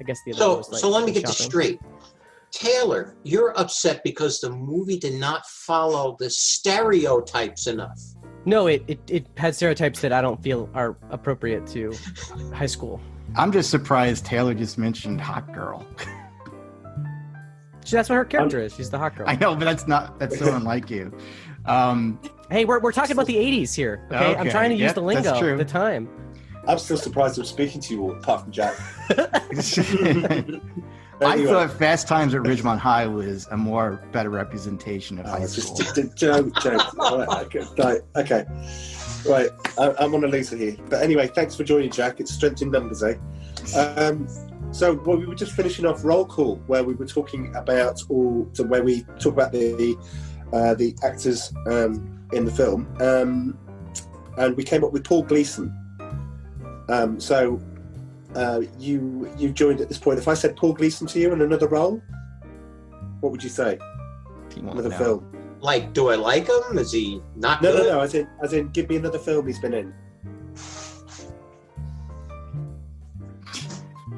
Speaker 16: I guess the other was like
Speaker 1: so let me get this
Speaker 16: shopping.
Speaker 1: straight. Taylor, you're upset because the movie did not follow the stereotypes enough.
Speaker 16: No, it had stereotypes that I don't feel are appropriate to high school.
Speaker 17: I'm just surprised Taylor just mentioned hot girl.
Speaker 16: That's what her character is. She's the hot girl.
Speaker 17: I know, but that's so unlike you.
Speaker 16: Hey, we're talking about the 80s here, okay? I'm trying to use the lingo at the time.
Speaker 9: I'm still surprised I'm speaking to you all, apart from Jack.
Speaker 17: I thought Fast Times at Ridgemont High was a better representation of high school.
Speaker 9: Joke. Okay. Right, I'm on a loser here. But anyway, thanks for joining, Jack. It's strength in numbers, eh? So we were just finishing off roll call, where we were talking about where we talk about the actors in the film, and we came up with Paul Gleason. You joined at this point. If I said Paul Gleason to you in another role, what would you say? Another film.
Speaker 1: Like, do I like him? Is he not good?
Speaker 9: No. As in, give me another film he's been in.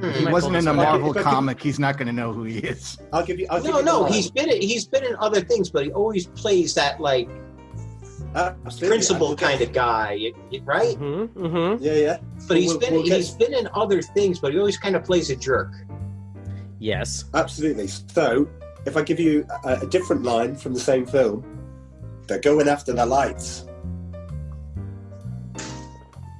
Speaker 17: He wasn't in a Marvel comic. He's not going to know who he is.
Speaker 9: I'll give you.
Speaker 1: He's been in other things, but he always plays that like principal kind of guy, right?
Speaker 16: Mm-hmm.
Speaker 9: Yeah.
Speaker 1: But he's been in other things, but he always kind of plays a jerk.
Speaker 16: Yes,
Speaker 9: absolutely. So if I give you a different line from the same film, they're going after the lights.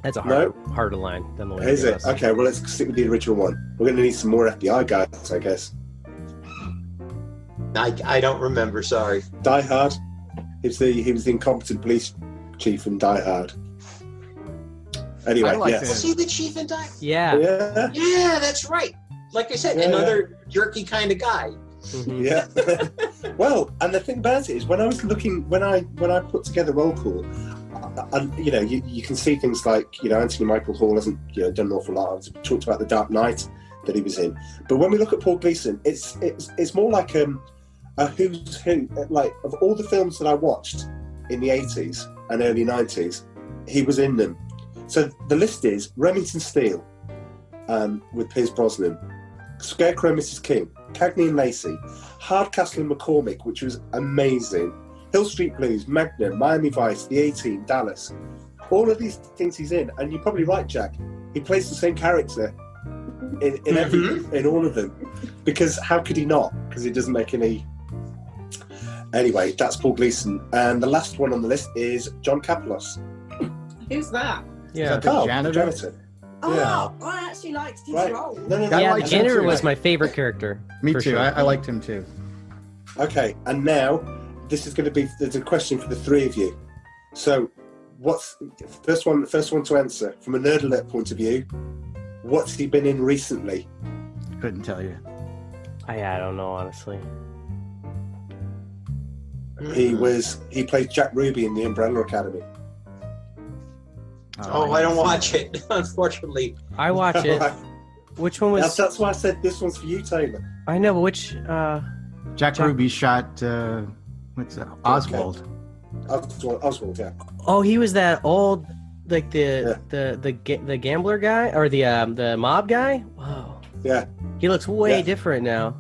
Speaker 16: That's a harder line than the one.
Speaker 9: Is it? Okay, well, let's stick with the original one. We're going to need some more FBI guys, I guess.
Speaker 1: I don't remember, sorry.
Speaker 9: Die Hard. He was the incompetent police chief in Die Hard. Anyway,
Speaker 1: Was he the chief in Die Hard?
Speaker 16: Yeah.
Speaker 1: Yeah, that's right. Like I said, another jerky kind of guy.
Speaker 16: Mm-hmm.
Speaker 9: Yeah. Well, and the thing about it is, when I was looking, when I put together roll call, you can see things like, Anthony Michael Hall hasn't done an awful lot. I've talked about the Dark Knight that he was in, but when we look at Paul Gleason, it's more like a who's who. Like, of all the films that I watched in the 80s and early 90s, he was in them. So the list is Remington Steele with Pierce Brosnan, Scarecrow Mrs. King, Cagney and Lacey, Hardcastle and McCormick, which was amazing, Hill Street Blues, Magna, Miami Vice, The A-Team, Dallas. All of these things he's in, and you're probably right, Jack. He plays the same character in all of them, because how could he not? Because it doesn't make any. Anyway, that's Paul Gleason, and the last one on the list is John Kapelos.
Speaker 15: Who's that?
Speaker 16: Yeah,
Speaker 9: the
Speaker 17: janitor.
Speaker 15: Oh,
Speaker 9: Yeah.
Speaker 15: I actually liked his role.
Speaker 16: The janitor was my favorite character.
Speaker 17: Me too.
Speaker 16: Sure.
Speaker 17: I liked him too.
Speaker 9: Okay, and now this is going to be there's a question for the three of you. So, what's first one to answer from a Nerd Alert point of view? What's he been in recently?
Speaker 17: Couldn't tell you.
Speaker 16: I don't know, honestly.
Speaker 9: He played Jack Ruby in The Umbrella Academy.
Speaker 1: Oh, I don't watch it, unfortunately.
Speaker 16: I watch it. Which one was?
Speaker 9: That's why I said this one's for you, Taylor.
Speaker 16: I know, but which?
Speaker 17: Jack Ruby shot. What's that? Oswald.
Speaker 9: Oswald, yeah.
Speaker 16: Oh, he was that old, like the gambler guy or the mob guy. Whoa.
Speaker 9: Yeah.
Speaker 16: He looks way different now.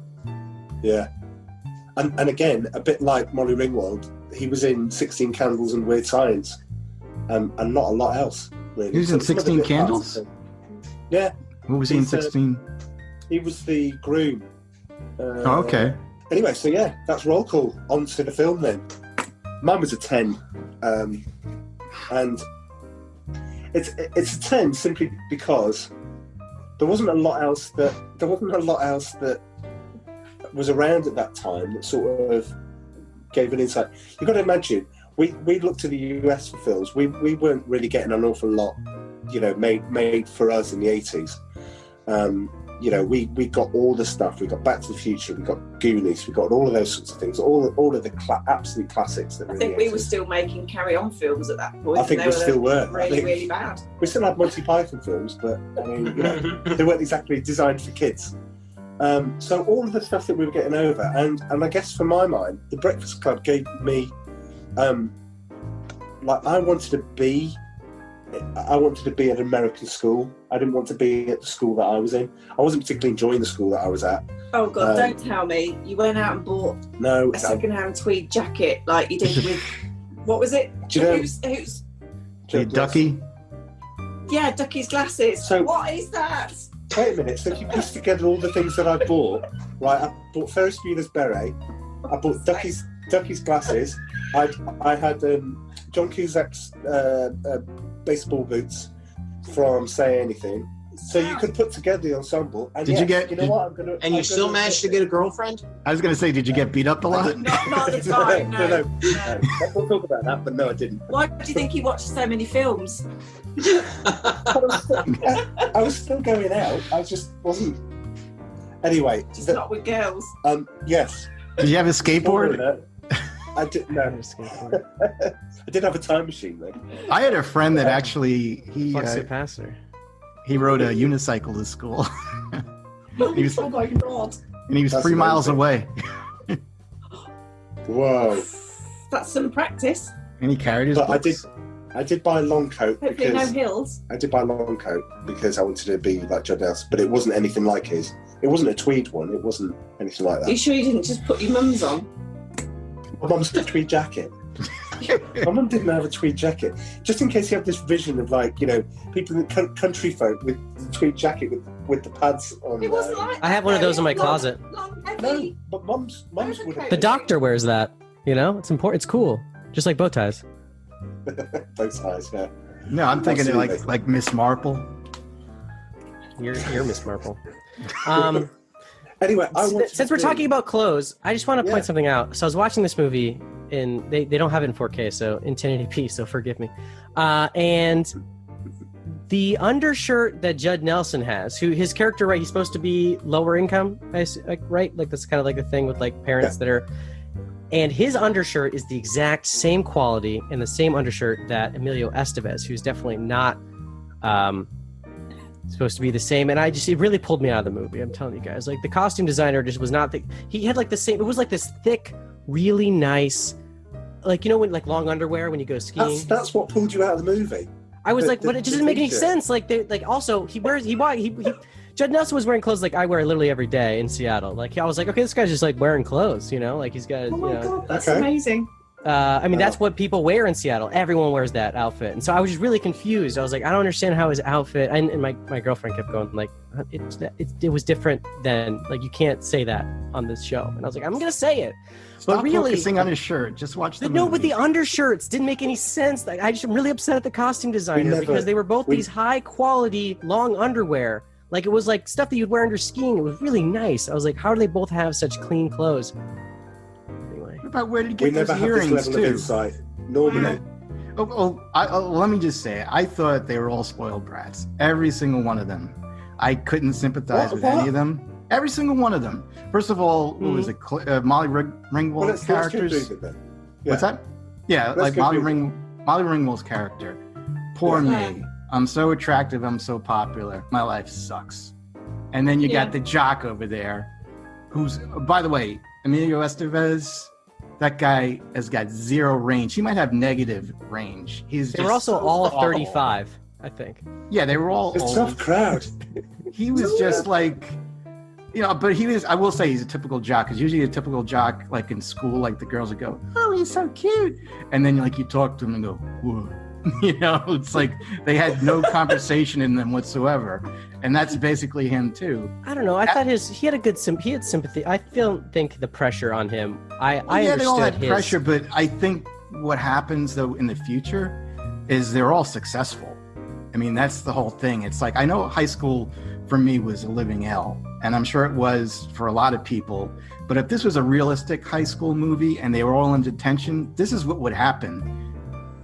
Speaker 9: Yeah. And again, a bit like Molly Ringwald, he was in 16 Candles and Weird Science, and not a lot else, really.
Speaker 17: He was in 16 Candles?
Speaker 9: Yeah.
Speaker 17: What was he in 16?
Speaker 9: He was the groom.
Speaker 17: Okay.
Speaker 9: Anyway, so yeah, that's roll call. On to the film then. Mine was a 10. And it's a 10 simply because there wasn't a lot else that was around at that time that sort of gave an insight. You've got to imagine, we looked to the US for films. We weren't really getting an awful lot, made for us in the 80s. We got all the stuff. We got Back to the Future. We got Goonies. We got all of those sorts of things. All of the absolute classics. That
Speaker 15: I think we were still making carry-on films at that point.
Speaker 9: I think we still were.
Speaker 15: Really bad.
Speaker 9: We still had Monty Python films, but I mean, they weren't exactly designed for kids. So all of the stuff that we were getting over, and I guess for my mind, The Breakfast Club gave me, I wanted to be at an American school. I didn't want to be at the school that I was in. I wasn't particularly enjoying the school that I was at.
Speaker 15: Oh God, don't tell me. You went out and bought a second-hand tweed jacket like you did with, what was it?
Speaker 9: Do you know,
Speaker 15: who's
Speaker 17: Ducky?
Speaker 15: Yeah, Ducky's glasses.
Speaker 9: So,
Speaker 15: what is that?
Speaker 9: Wait a minute, so if you piece together all the things that I bought, right, I bought Ferris Bueller's beret, I bought Ducky's glasses, I had John Cusack's baseball boots from Say Anything, so you could put together the ensemble. And
Speaker 17: Did you get?
Speaker 1: And you still managed to get a girlfriend?
Speaker 17: I was going to say, did you get beat up a lot?
Speaker 15: Not at the time.
Speaker 9: No. We'll talk about that, but no, I didn't.
Speaker 15: Why do you think he watched so many films?
Speaker 9: I was still going out. I just wasn't. Anyway,
Speaker 15: just not with girls.
Speaker 9: Yes.
Speaker 17: Did you have a skateboard?
Speaker 9: I did. No. I did have a time machine though.
Speaker 17: I had a friend that actually he
Speaker 16: pastor.
Speaker 17: He rode a unicycle to school.
Speaker 15: Oh my God!
Speaker 17: And he was That's 3 miles away.
Speaker 9: Whoa.
Speaker 15: That's some practice.
Speaker 17: And he carried his books.
Speaker 9: I did buy a long coat.
Speaker 15: Hopefully no hills.
Speaker 9: I did buy a long coat because I wanted to be like Judd Nelson, but it wasn't anything like his. It wasn't a tweed one. It wasn't anything like that.
Speaker 15: Are you sure you didn't just put your mum's on?
Speaker 9: My mum's got a tweed jacket. My mum didn't have a tweed jacket. Just in case you have this vision of people in country folk with the tweed jacket with the pads on.
Speaker 15: It wasn't like
Speaker 16: I have one of those in my closet.
Speaker 9: No, but mum's would have.
Speaker 16: The doctor wears that. It's important. It's cool. Just like bow ties.
Speaker 9: Bow ties, yeah.
Speaker 17: No, I'm thinking like Miss Marple.
Speaker 16: You're Miss Marple.
Speaker 9: Anyway,
Speaker 16: since we're talking about clothes, I just want to point something out. So I was watching this movie, and they don't have it in 4K, so in 1080p, so forgive me. And the undershirt that Judd Nelson has, who his character, right, he's supposed to be lower income, right? Like that's kind of like the thing with like parents that are. And his undershirt is the exact same quality and the same undershirt that Emilio Estevez, who's definitely not supposed to be the same. And it really pulled me out of the movie. I'm telling you guys, like the costume designer just was not he had like the same, it was like this thick, really nice, like, when like long underwear when you go skiing.
Speaker 9: That's what pulled you out of the movie.
Speaker 16: I was but it just doesn't make any sense. Like also Judd Nelson was wearing clothes like I wear literally every day in Seattle. Like I was like, okay, this guy's just like wearing clothes, like he's got.
Speaker 15: Oh my God, that's amazing.
Speaker 16: That's what people wear in Seattle. Everyone wears that outfit, and so I was just really confused. I was like, I don't understand how his outfit. And my girlfriend kept going like, it was different than like you can't say that on this show. And I was like, I'm gonna say it.
Speaker 17: Stop
Speaker 16: but really,
Speaker 17: focusing on his shirt. Just watch the movie.
Speaker 16: No, but the undershirts didn't make any sense. Like, I just am really upset at the costume designer because they were both these high quality long underwear. Like it was like stuff that you'd wear under skiing. It was really nice. I was like, how do they both have such clean clothes? Anyway,
Speaker 17: what about where did he get those earrings too?
Speaker 9: Insight. Normally.
Speaker 17: Let me just say, I thought they were all spoiled brats. Every single one of them. I couldn't sympathize with any of them. Every single one of them. First of all, what was it? Molly Ringwald's characters. What's that? Yeah, like Molly Ringwald's character. Poor me. I'm so attractive. I'm so popular. My life sucks. And then you got the jock over there, who's, by the way, Emilio Estevez. That guy has got zero range. He might have negative range.
Speaker 16: They were also all 35, I think.
Speaker 17: Yeah, they were all.
Speaker 9: It's a tough crowd.
Speaker 17: He was just like. But he was, I will say he's a typical jock, because usually a typical jock, like in school, like the girls would go, oh, he's so cute. And then you talk to him and go, whoa. It's like they had no conversation in them whatsoever. And that's basically him too.
Speaker 16: I don't know. I thought he had sympathy. I think the pressure on him, I understood
Speaker 17: they all had pressure, but I think what happens though in the future is they're all successful. I mean, that's the whole thing. It's like, I know high school for me was a living hell, and I'm sure it was for a lot of people. But if this was a realistic high school movie and they were all in detention, this is what would happen.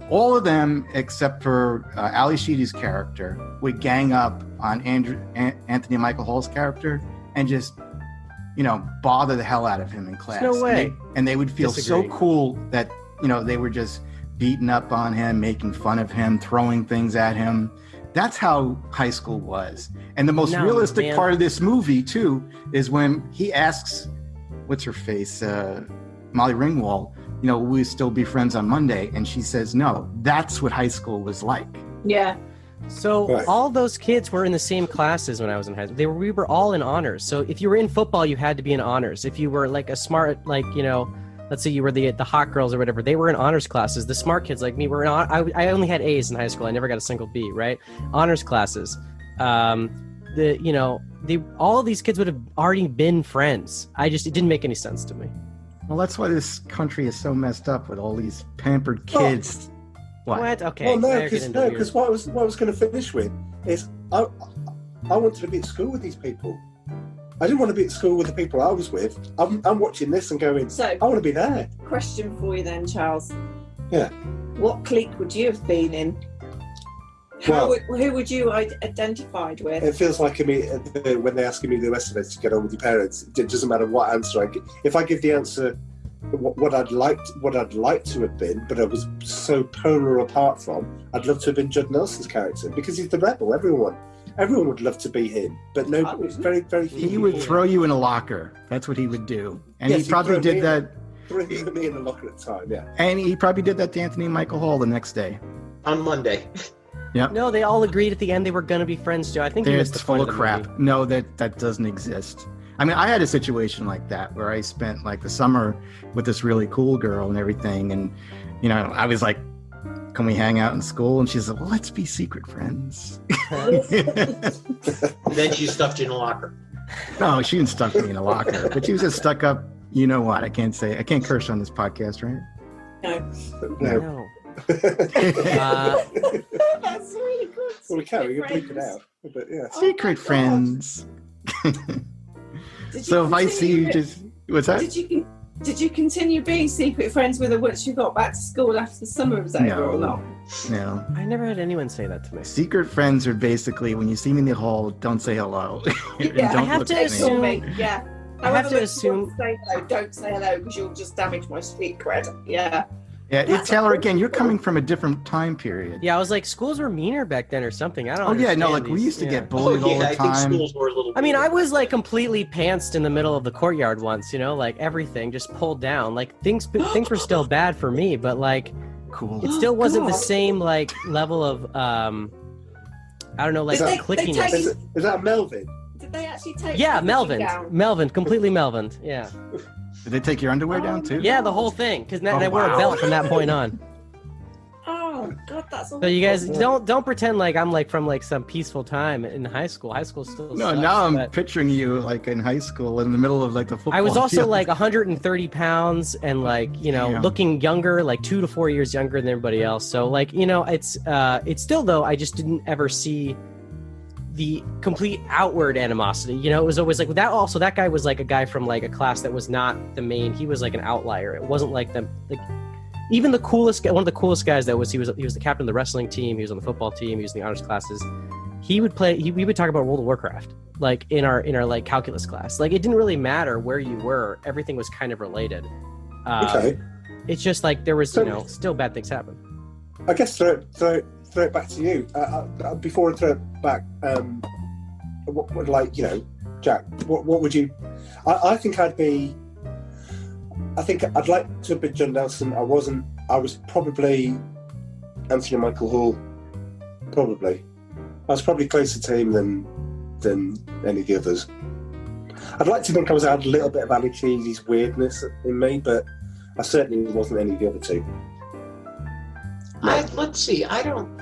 Speaker 17: All of them, except for Ali Sheedy's character, would gang up on Anthony Michael Hall's character and just, bother the hell out of him in class.
Speaker 16: No way.
Speaker 17: And they would feel so cool that, they were just beating up on him, making fun of him, throwing things at him. That's how high school was. And the most realistic part of this movie, too, is when he asks, what's her face, Molly Ringwald, will we still be friends on Monday? And she says, no. That's what high school was like.
Speaker 15: Yeah.
Speaker 16: So all those kids were in the same classes when I was in high school. We were all in honors. So if you were in football, you had to be in honors. If you were like a smart, let's say you were the hot girls or whatever, they were in honors classes. The smart kids like me were in I only had A's in high school. I never got a single B, right? Honors classes. All of these kids would have already been friends. It didn't make any sense to me.
Speaker 17: Well, that's why this country is so messed up with all these pampered kids.
Speaker 16: What? Okay.
Speaker 9: Well, no, because what I was going to finish with is I wanted to be at school with these people. I didn't want to be at school with the people I was with. I'm watching this and going, so I want to be there.
Speaker 15: Question for you then, Charles.
Speaker 9: Yeah.
Speaker 15: What clique would you have been in? Who would you identified with?
Speaker 9: It feels like when they're asking me the rest of it to get on with your parents, it doesn't matter what answer I give. If I give the answer what I'd like to have been, but I was so polar apart from, I'd love to have been Judd Nelson's character because he's the rebel. Everyone would love to be him, but no, it's very, very few.
Speaker 17: He would throw you in a locker. That's what he would do, and he probably did that.
Speaker 9: Threw me in a locker at the time, yeah.
Speaker 17: And he probably did that to Anthony Michael Hall the next day.
Speaker 1: On Monday.
Speaker 17: Yep.
Speaker 16: No, they all agreed at the end they were going to be friends, Joe. I think
Speaker 17: it's full of crap.
Speaker 16: Movie.
Speaker 17: No, that doesn't exist. I mean, I had a situation like that where I spent like the summer with this really cool girl and everything, and I was like, can we hang out in school? And she said, well, let's be secret friends.
Speaker 1: Then she stuffed you in a locker.
Speaker 17: No, she didn't stuff me in a locker, but she was just stuck up. You know what? I can't curse on this podcast, right?
Speaker 15: No. That's really good.
Speaker 9: Well, we can bleep it out. But yeah.
Speaker 17: Secret friends. So if I see you just... What's that?
Speaker 15: Did you continue being secret friends with her once you got back to school after the summer was over or not?
Speaker 17: No.
Speaker 16: I never had anyone say that to me.
Speaker 17: Secret friends are basically when you see me in the hall, don't say hello.
Speaker 15: Yeah,
Speaker 17: don't
Speaker 15: I have to assume. Yeah.
Speaker 16: I have to assume.
Speaker 15: Say hello, don't say hello because you'll just damage my street cred. Yeah.
Speaker 17: Yeah, Taylor, again, you're coming from a different time period.
Speaker 16: Yeah, I was like, schools were meaner back then or something. I don't understand.
Speaker 17: Yeah, no, like we used to get bullied all the time.
Speaker 1: I think schools were a little...
Speaker 16: I mean, I was like completely pantsed in the middle of the courtyard once, like everything just pulled down. Like things were still bad for me, but like
Speaker 17: cool.
Speaker 16: It still wasn't the same like level of I don't know, like clickiness.
Speaker 9: Is that Melvin?
Speaker 15: Did they actually take
Speaker 16: Melvin, completely Melvin, yeah.
Speaker 17: Did they take your underwear down too?
Speaker 16: Yeah, the whole thing, because they wore a belt from that point on.
Speaker 15: Oh God, that's all.
Speaker 16: So you guys don't pretend like I'm like from like some peaceful time in high school. High school still
Speaker 17: no.
Speaker 16: sucks,
Speaker 17: Now I'm picturing you like in high school in the middle of like the football.
Speaker 16: I was also
Speaker 17: field.
Speaker 16: like 130 pounds and like looking younger, like 2 to 4 years younger than everybody else. So like it's still though I just didn't ever see the complete outward animosity. It was always like that. Also, that guy was like a guy from like a class that was not the main. He was like an outlier. It wasn't like them. Like even the coolest, one of the coolest guys that was he was the captain of the wrestling team. He was on the football team. He was in the honors classes. He would play. We would talk about World of Warcraft like in our like calculus class. Like it didn't really matter where you were. Everything was kind of related.
Speaker 9: Okay.
Speaker 16: It's just like there was still bad things happen.
Speaker 9: I guess throw it back to you. Before I throw it back, Jack, what would you? I think I'd like to have been John Nelson. I was probably Anthony Michael Hall. Probably. I was probably closer to him than any of the others. I'd like to think I had a little bit of Ali Sheedy's weirdness in me, but I certainly wasn't any of the other two.
Speaker 1: Let's see. I don't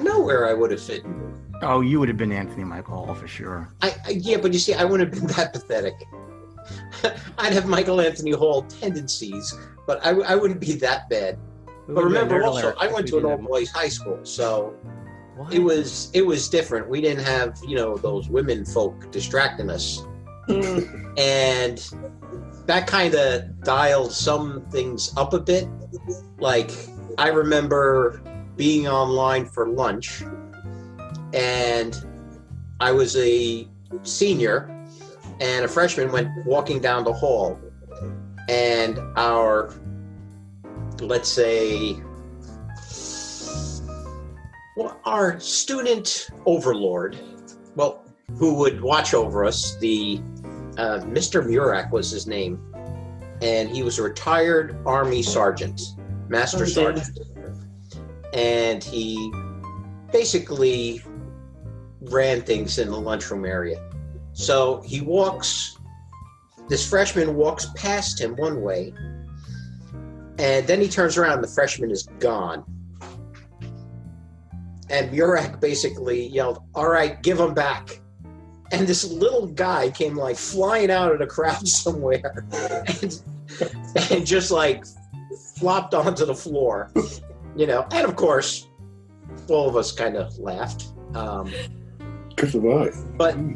Speaker 1: know where I would have fit.
Speaker 17: Oh, you would have been Anthony Michael Hall for sure.
Speaker 1: Yeah, but you see, I wouldn't have been that pathetic. I'd have Michael Anthony Hall tendencies, but I wouldn't be that bad. But remember also, I went to an all-boys high school, so it was different. We didn't have, those women folk distracting us. And that kind of dialed some things up a bit. Like, I remember being online for lunch, and I was a senior, and a freshman went walking down the hall, and our, let's say, our student overlord, who would watch over us, Mr. Murak was his name, and he was a retired Army sergeant, master sergeant, and he basically ran things in the lunchroom area. So this freshman walks past him one way, and then he turns around and the freshman is gone. And Murak basically yelled, "All right, give him back." And this little guy came like flying out of the crowd somewhere and just like flopped onto the floor, And of course, all of us kind of laughed. But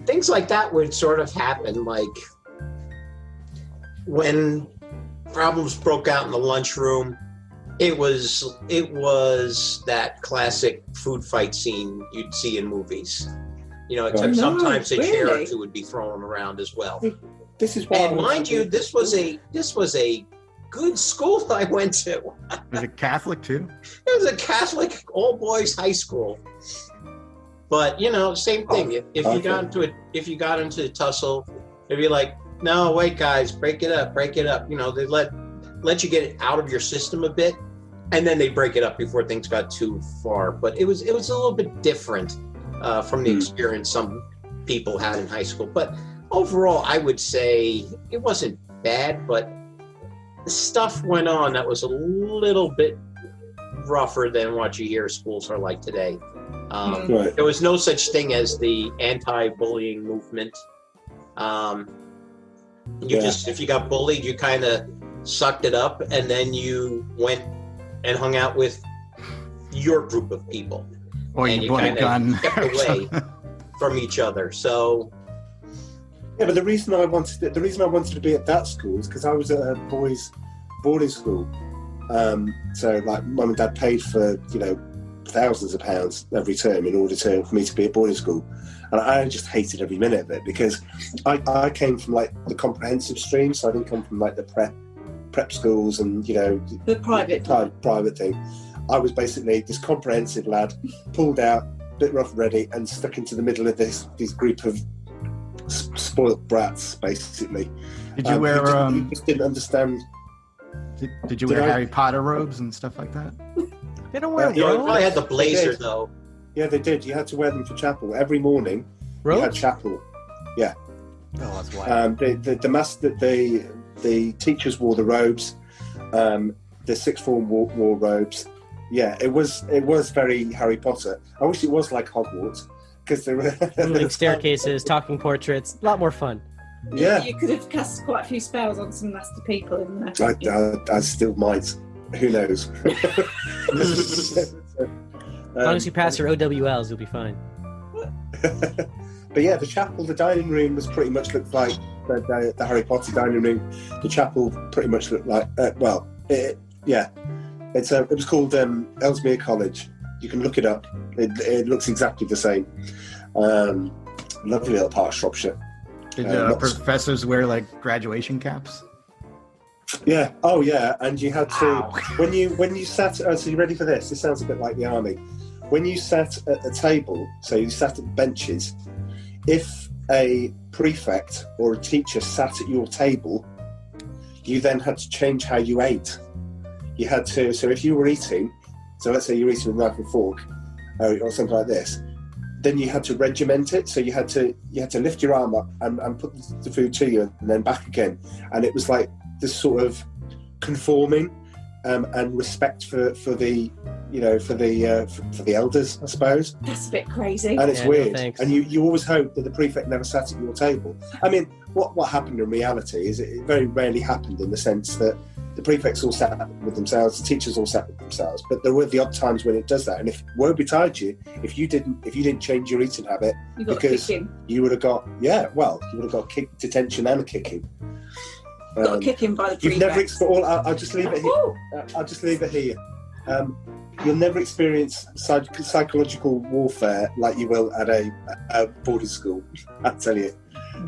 Speaker 1: things like that would sort of happen, like when problems broke out in the lunchroom. It was that classic food fight scene you'd see in movies. Except sometimes a chair or two would be thrown around as well.
Speaker 9: This is why.
Speaker 1: And mind you, this was a good school I went to.
Speaker 17: Was it Catholic too?
Speaker 1: It was a Catholic all-boys high school. But same thing. If you got into a tussle, they'd be like, "No, wait, guys, break it up." They let you get it out of your system a bit, and then they break it up before things got too far. But it was a little bit different from the experience some people had in high school. But overall, I would say it wasn't bad, but stuff went on that was a little bit rougher than what you hear schools are like today. There was no such thing as the anti-bullying movement. If you got bullied, you kind of sucked it up, and then you went and hung out with your group of people.
Speaker 17: Or you bought a gun.
Speaker 1: Kept away from each other. So
Speaker 9: yeah, but the reason I wanted to be at that school is because I was at a boys' boarding school. So like mum and dad paid for thousands of pounds every term in order for me to be at boarding school, and I just hated every minute of it because I came from like the comprehensive stream, so I didn't come from like the prep schools and
Speaker 15: the
Speaker 9: private thing. I was basically this comprehensive lad, pulled out, a bit rough and ready, and stuck into the middle of this group of spoilt brats, basically.
Speaker 17: Did you wear?
Speaker 9: You just didn't understand.
Speaker 17: Did you wear Harry Potter robes and stuff like that?
Speaker 16: They don't wear robes.
Speaker 1: You probably had the blazer though.
Speaker 9: Yeah, they did. You had to wear them for chapel every morning.
Speaker 16: Robes?
Speaker 9: You had chapel. Yeah.
Speaker 16: Oh, that's wild.
Speaker 9: The teachers wore the robes. The sixth form wore robes. Yeah, it was very Harry Potter. I wish it was like Hogwarts because there were
Speaker 16: moving staircases, talking portraits, a lot more fun.
Speaker 9: Yeah,
Speaker 15: you could have cast quite a few spells on some nasty people in there.
Speaker 9: I still might. Who knows?
Speaker 16: As long as you pass your OWLs, you'll be fine.
Speaker 9: But yeah, the chapel, the dining room was pretty much looked like the Harry Potter dining room. The chapel pretty much looked like it was called Ellesmere College. You can look it up. It looks exactly the same. Lovely little part of Shropshire.
Speaker 17: Did professors wear like graduation caps?
Speaker 9: Yeah. Oh yeah. And you had to when you sat. Oh, so you ready for this? This sounds a bit like the army. When you sat at the table, so you sat at benches. If a prefect or a teacher sat at your table, you then had to change how you ate. You had to. So if you were eating, so let's say you're eating with a knife and fork, or something like this, then you had to regiment it. So you had to lift your arm up and put the food to you, and then back again. And it was like this sort of conforming and respect for the for the elders, I suppose.
Speaker 15: That's a bit crazy.
Speaker 9: And it's
Speaker 16: Yeah, no
Speaker 9: weird.
Speaker 16: thanks.
Speaker 9: And you always hope that the prefect never sat at your table. I mean, what happened in reality is it very rarely happened in the sense that the prefects all sat with themselves, the teachers all sat with themselves. But there were the odd times when it does that. And if woe betide you, if you didn't change your eating habit,
Speaker 15: You got
Speaker 9: because
Speaker 15: kicking.
Speaker 9: you would have got detention and a kicking.
Speaker 15: Got a kicking by the
Speaker 9: You've never
Speaker 15: prefects.
Speaker 9: I'll just leave it here. I'll just leave it here. You'll never experience psychological warfare like you will at a boarding school. I tell you.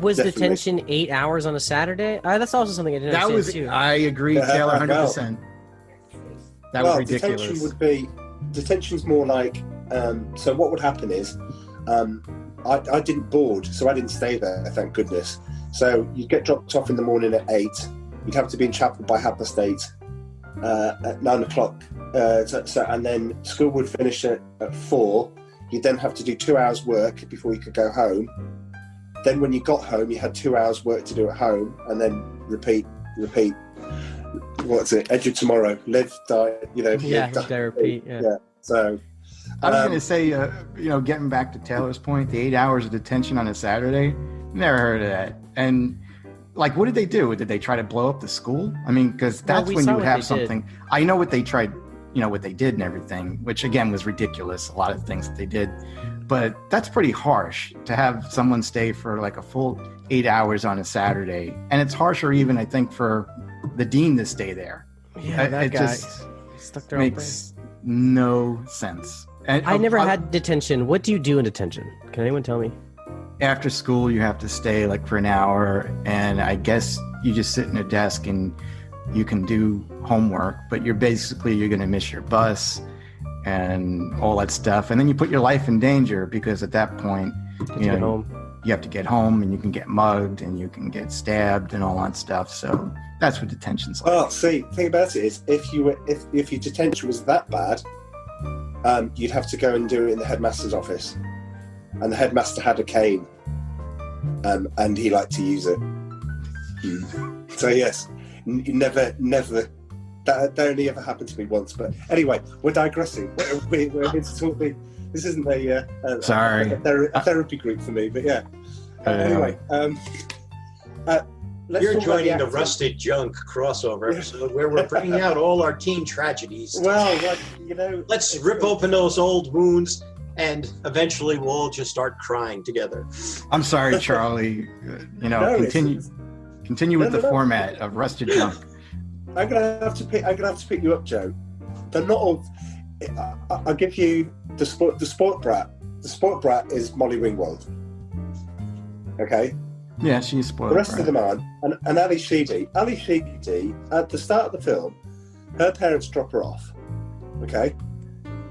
Speaker 16: Was
Speaker 9: Definitely.
Speaker 16: detention 8 hours on a Saturday? That's also something I didn't
Speaker 17: That
Speaker 16: understand
Speaker 17: was,
Speaker 16: too.
Speaker 17: I agree, Taylor, 100%. That was ridiculous.
Speaker 9: Detention's more like, so what would happen is, I didn't board, so I didn't stay there, thank goodness. So you'd get dropped off in the morning at 8, you'd have to be in chapel by 8:30, at 9 o'clock, and then school would finish at 4, you'd then have to do 2 hours work before you could go home. Then when you got home, you had 2 hours work to do at home, and then repeat. What's it? Edge of tomorrow. Live, die.
Speaker 16: Yeah,
Speaker 9: live,
Speaker 16: die, repeat. Yeah.
Speaker 9: So,
Speaker 17: I was going to say, getting back to Taylor's point, the 8 hours of detention on a Saturday, never heard of that. And like, what did they do? Did they try to blow up the school? I mean, because that's
Speaker 16: we
Speaker 17: when
Speaker 16: saw
Speaker 17: you would
Speaker 16: what
Speaker 17: have
Speaker 16: they
Speaker 17: something. I know what they tried, what they did and everything, which again was ridiculous. A lot of things that they did. But that's pretty harsh to have someone stay for like a full 8 hours on a Saturday. And it's harsher even, I think, for the dean to stay there.
Speaker 16: Yeah, that
Speaker 17: it
Speaker 16: guy
Speaker 17: just
Speaker 16: stuck their own
Speaker 17: makes no sense. And
Speaker 16: I never had detention. What do you do in detention? Can anyone tell me?
Speaker 17: After school, you have to stay like for an hour. And I guess you just sit in a desk and you can do homework, but you're going to miss your bus and all that stuff, and then you put your life in danger because at that point, you have to get home, and you can get mugged, and you can get stabbed, and all that stuff. So that's what detention's like.
Speaker 9: Well, see, the thing about it is, if your detention was that bad, you'd have to go and do it in the headmaster's office, and the headmaster had a cane, and he liked to use it. So yes, you never. That only ever happened to me once, but anyway, we're digressing. We're here to talk. This isn't a therapy group for me, but yeah. Anyway,
Speaker 1: you're joining the Rusted Junk crossover episode where we're bringing out all our teen tragedies.
Speaker 9: Well,
Speaker 1: let's rip open those old wounds, and eventually we'll all just start crying together.
Speaker 17: I'm sorry, Charlie. Continue with the format of Rusted Junk.
Speaker 9: I'm gonna have to pick you up, Joe. They're not all. I'll give you the sport brat. The sport brat is Molly Ringwald. Okay.
Speaker 17: Yeah, she's spoiled.
Speaker 9: The rest of them aren't. And Ali Sheedy. Ali Sheedy, at the start of the film, her parents drop her off. Okay.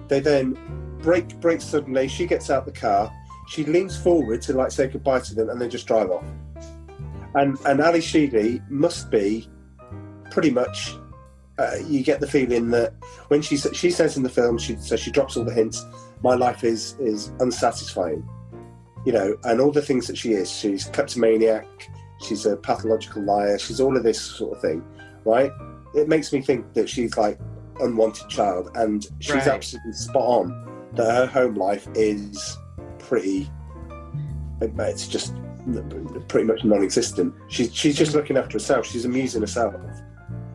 Speaker 9: They then brake suddenly. She gets out the car. She leans forward to say goodbye to them, and they just drive off. And Ali Sheedy must be pretty much. You get the feeling that when she says in the film, she drops all the hints. My life is unsatisfying, and all the things that she is. She's a kleptomaniac. She's a pathological liar. She's all of this sort of thing, right? It makes me think that she's like unwanted child, and she's absolutely spot on that her home life is pretty. It's just pretty much non-existent. She's just looking after herself. She's amusing herself.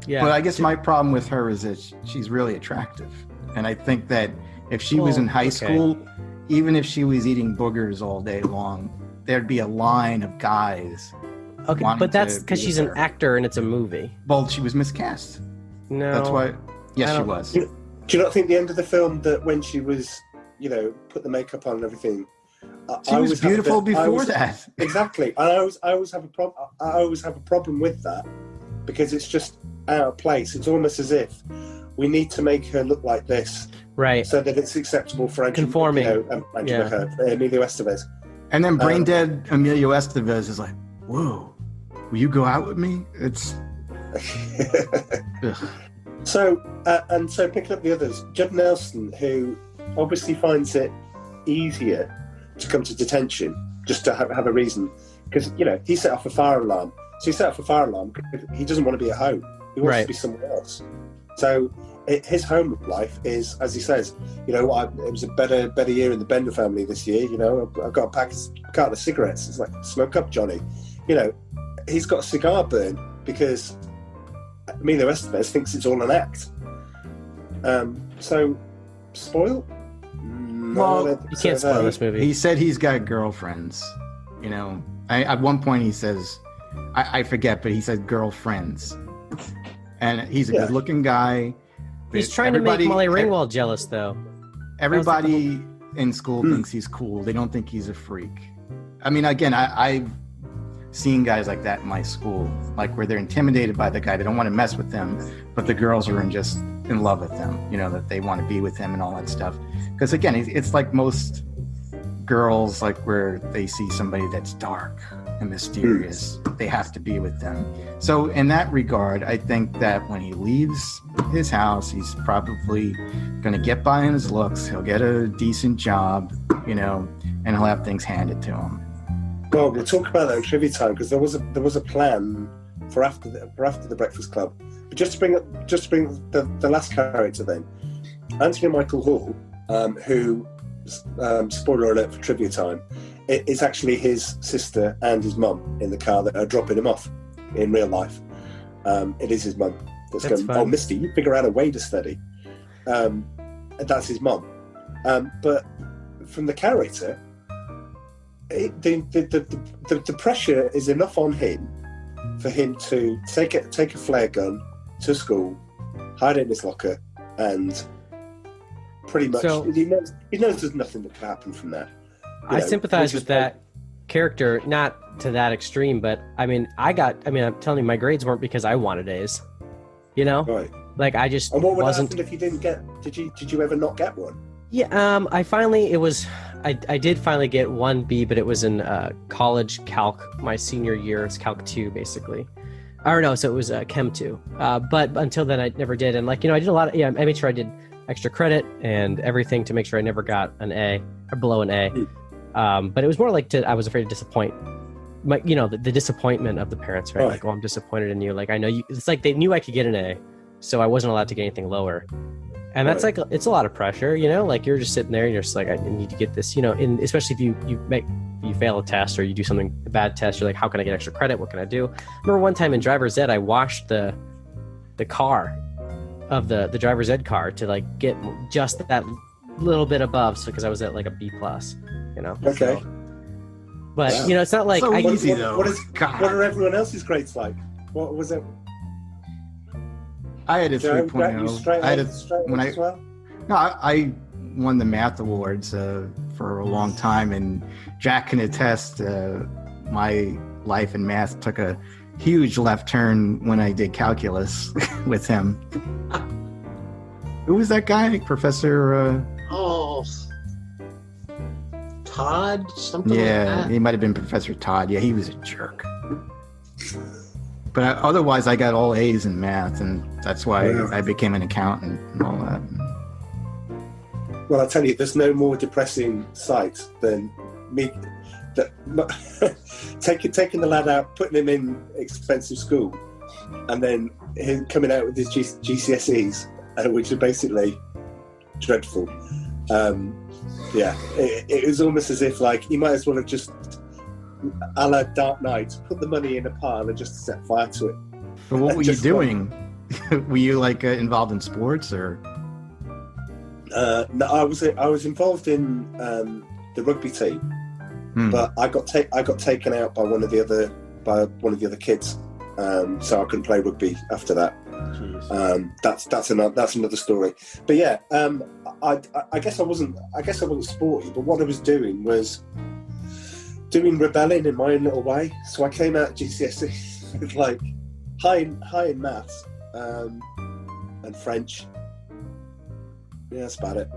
Speaker 17: Yeah. But I guess my problem with her is that she's really attractive. And I think that if she was in high school, even if she was eating boogers all day long, there'd be a line of guys.
Speaker 16: Okay, but that's because she's an actor and it's a movie.
Speaker 17: Well, she was miscast.
Speaker 16: No.
Speaker 17: That's why. Yes, she was.
Speaker 9: Do you not think the end of the film that when she was, put the makeup on and everything,
Speaker 17: she was beautiful before that.
Speaker 9: Exactly. And I always have a problem with that because it's just out of place. It's almost as if we need to make her look like this,
Speaker 16: right?
Speaker 9: So that it's acceptable for
Speaker 16: conforming.
Speaker 9: Emilio Estevez.
Speaker 17: And then brain dead Emilio Estevez is like, "Whoa, will you go out with me?" It's
Speaker 9: so picking up the others, Judd Nelson, who obviously finds it easier to come to detention just to have a reason, because he set off a fire alarm. So he set off a fire alarm because he doesn't want to be at home. He wants to be somewhere else. So his home life is, as he says, it was a better year in the Bender family this year. I've got a carton of cigarettes. It's like, smoke up, Johnny. He's got a cigar burn because Emilio Estevez thinks it's all an act. So, spoil?
Speaker 16: Well, you can't spoil this movie.
Speaker 17: He said he's got girlfriends. At one point he says, I forget, but he said girlfriends. And he's a good-looking guy.
Speaker 16: He's trying to make Molly Ringwald jealous, though.
Speaker 17: Everybody in school thinks he's cool. They don't think he's a freak. I mean, again, I've seen guys like that in my school, like where they're intimidated by the guy. They don't want to mess with him, but the girls are just in love with him, that they want to be with him and all that stuff. Because, again, it's like most girls, like where they see somebody that's dark and mysterious, they have to be with them. So in that regard, I think that when he leaves his house, he's probably going to get by in his looks. He'll get a decent job, and he'll have things handed to him.
Speaker 9: Well, we'll talk about that in trivia time, because there was a plan for after the Breakfast Club. But just to bring the last character then, Anthony Michael Hall, who, spoiler alert for trivia time, it's actually his sister and his mum in the car that are dropping him off in real life. It is his mum that's going, fun. Oh, Misty, you figure out a way to study. That's his mum. But from the character, the pressure is enough on him for him to take a flare gun to school, hide it in his locker, and pretty much he knows there's nothing that can happen from that.
Speaker 16: I sympathize with that character, not to that extreme, but I'm telling you, my grades weren't because I wanted A's.
Speaker 9: Right.
Speaker 16: Like I just
Speaker 9: and what would
Speaker 16: wasn't.
Speaker 9: happen if you didn't get? Did you ever not get one?
Speaker 16: Yeah. I did finally get one B, but it was in college calc my senior year. It's calc 2 basically. Or no, so it was chem 2. But until then, I never did. And I did a lot of. I made sure I did extra credit and everything to make sure I never got an A or below an A. But it was more like I was afraid to disappoint the disappointment of the parents, right? Like, oh, I'm disappointed in you. Like, I know you, it's like they knew I could get an A, so I wasn't allowed to get anything lower. And that's like, it's a lot of pressure, like you're just sitting there and you're just like, I need to get this, and especially if you fail a test or you do a bad test, you're like, how can I get extra credit? What can I do? I remember one time in driver's ed, I washed the car of the driver's ed car to get just that little bit above, so because I was at a B+,
Speaker 9: Okay.
Speaker 16: So, but it's not like
Speaker 17: so easy
Speaker 9: though. What are everyone else's grades like? What was it?
Speaker 17: I had a 3.0. I won the math awards for a long time, and Jack can attest. My life in math took a huge left turn when I did calculus with him. Who was that guy, Professor?
Speaker 1: Todd, something like that.
Speaker 17: He might have been Professor Todd. Yeah, he was a jerk. But otherwise, I got all A's in math, and that's why I became an accountant and all that.
Speaker 9: Well, I tell you, there's no more depressing sight than me taking the lad out, putting him in expensive school, and then him coming out with his GCSEs, which are basically dreadful. It was almost as if he might as well have just, a la Dark Knight, put the money in a pile and just set fire to it.
Speaker 17: But what were you doing? Were you involved in sports or?
Speaker 9: No, I was involved in the rugby team, but I got taken out by one of the other kids, so I couldn't play rugby after that. That's another story. But yeah, I guess I wasn't sporty, but what I was doing was doing rebelling in my own little way. So I came out GCSE with high in maths and French. Yeah, that's about it.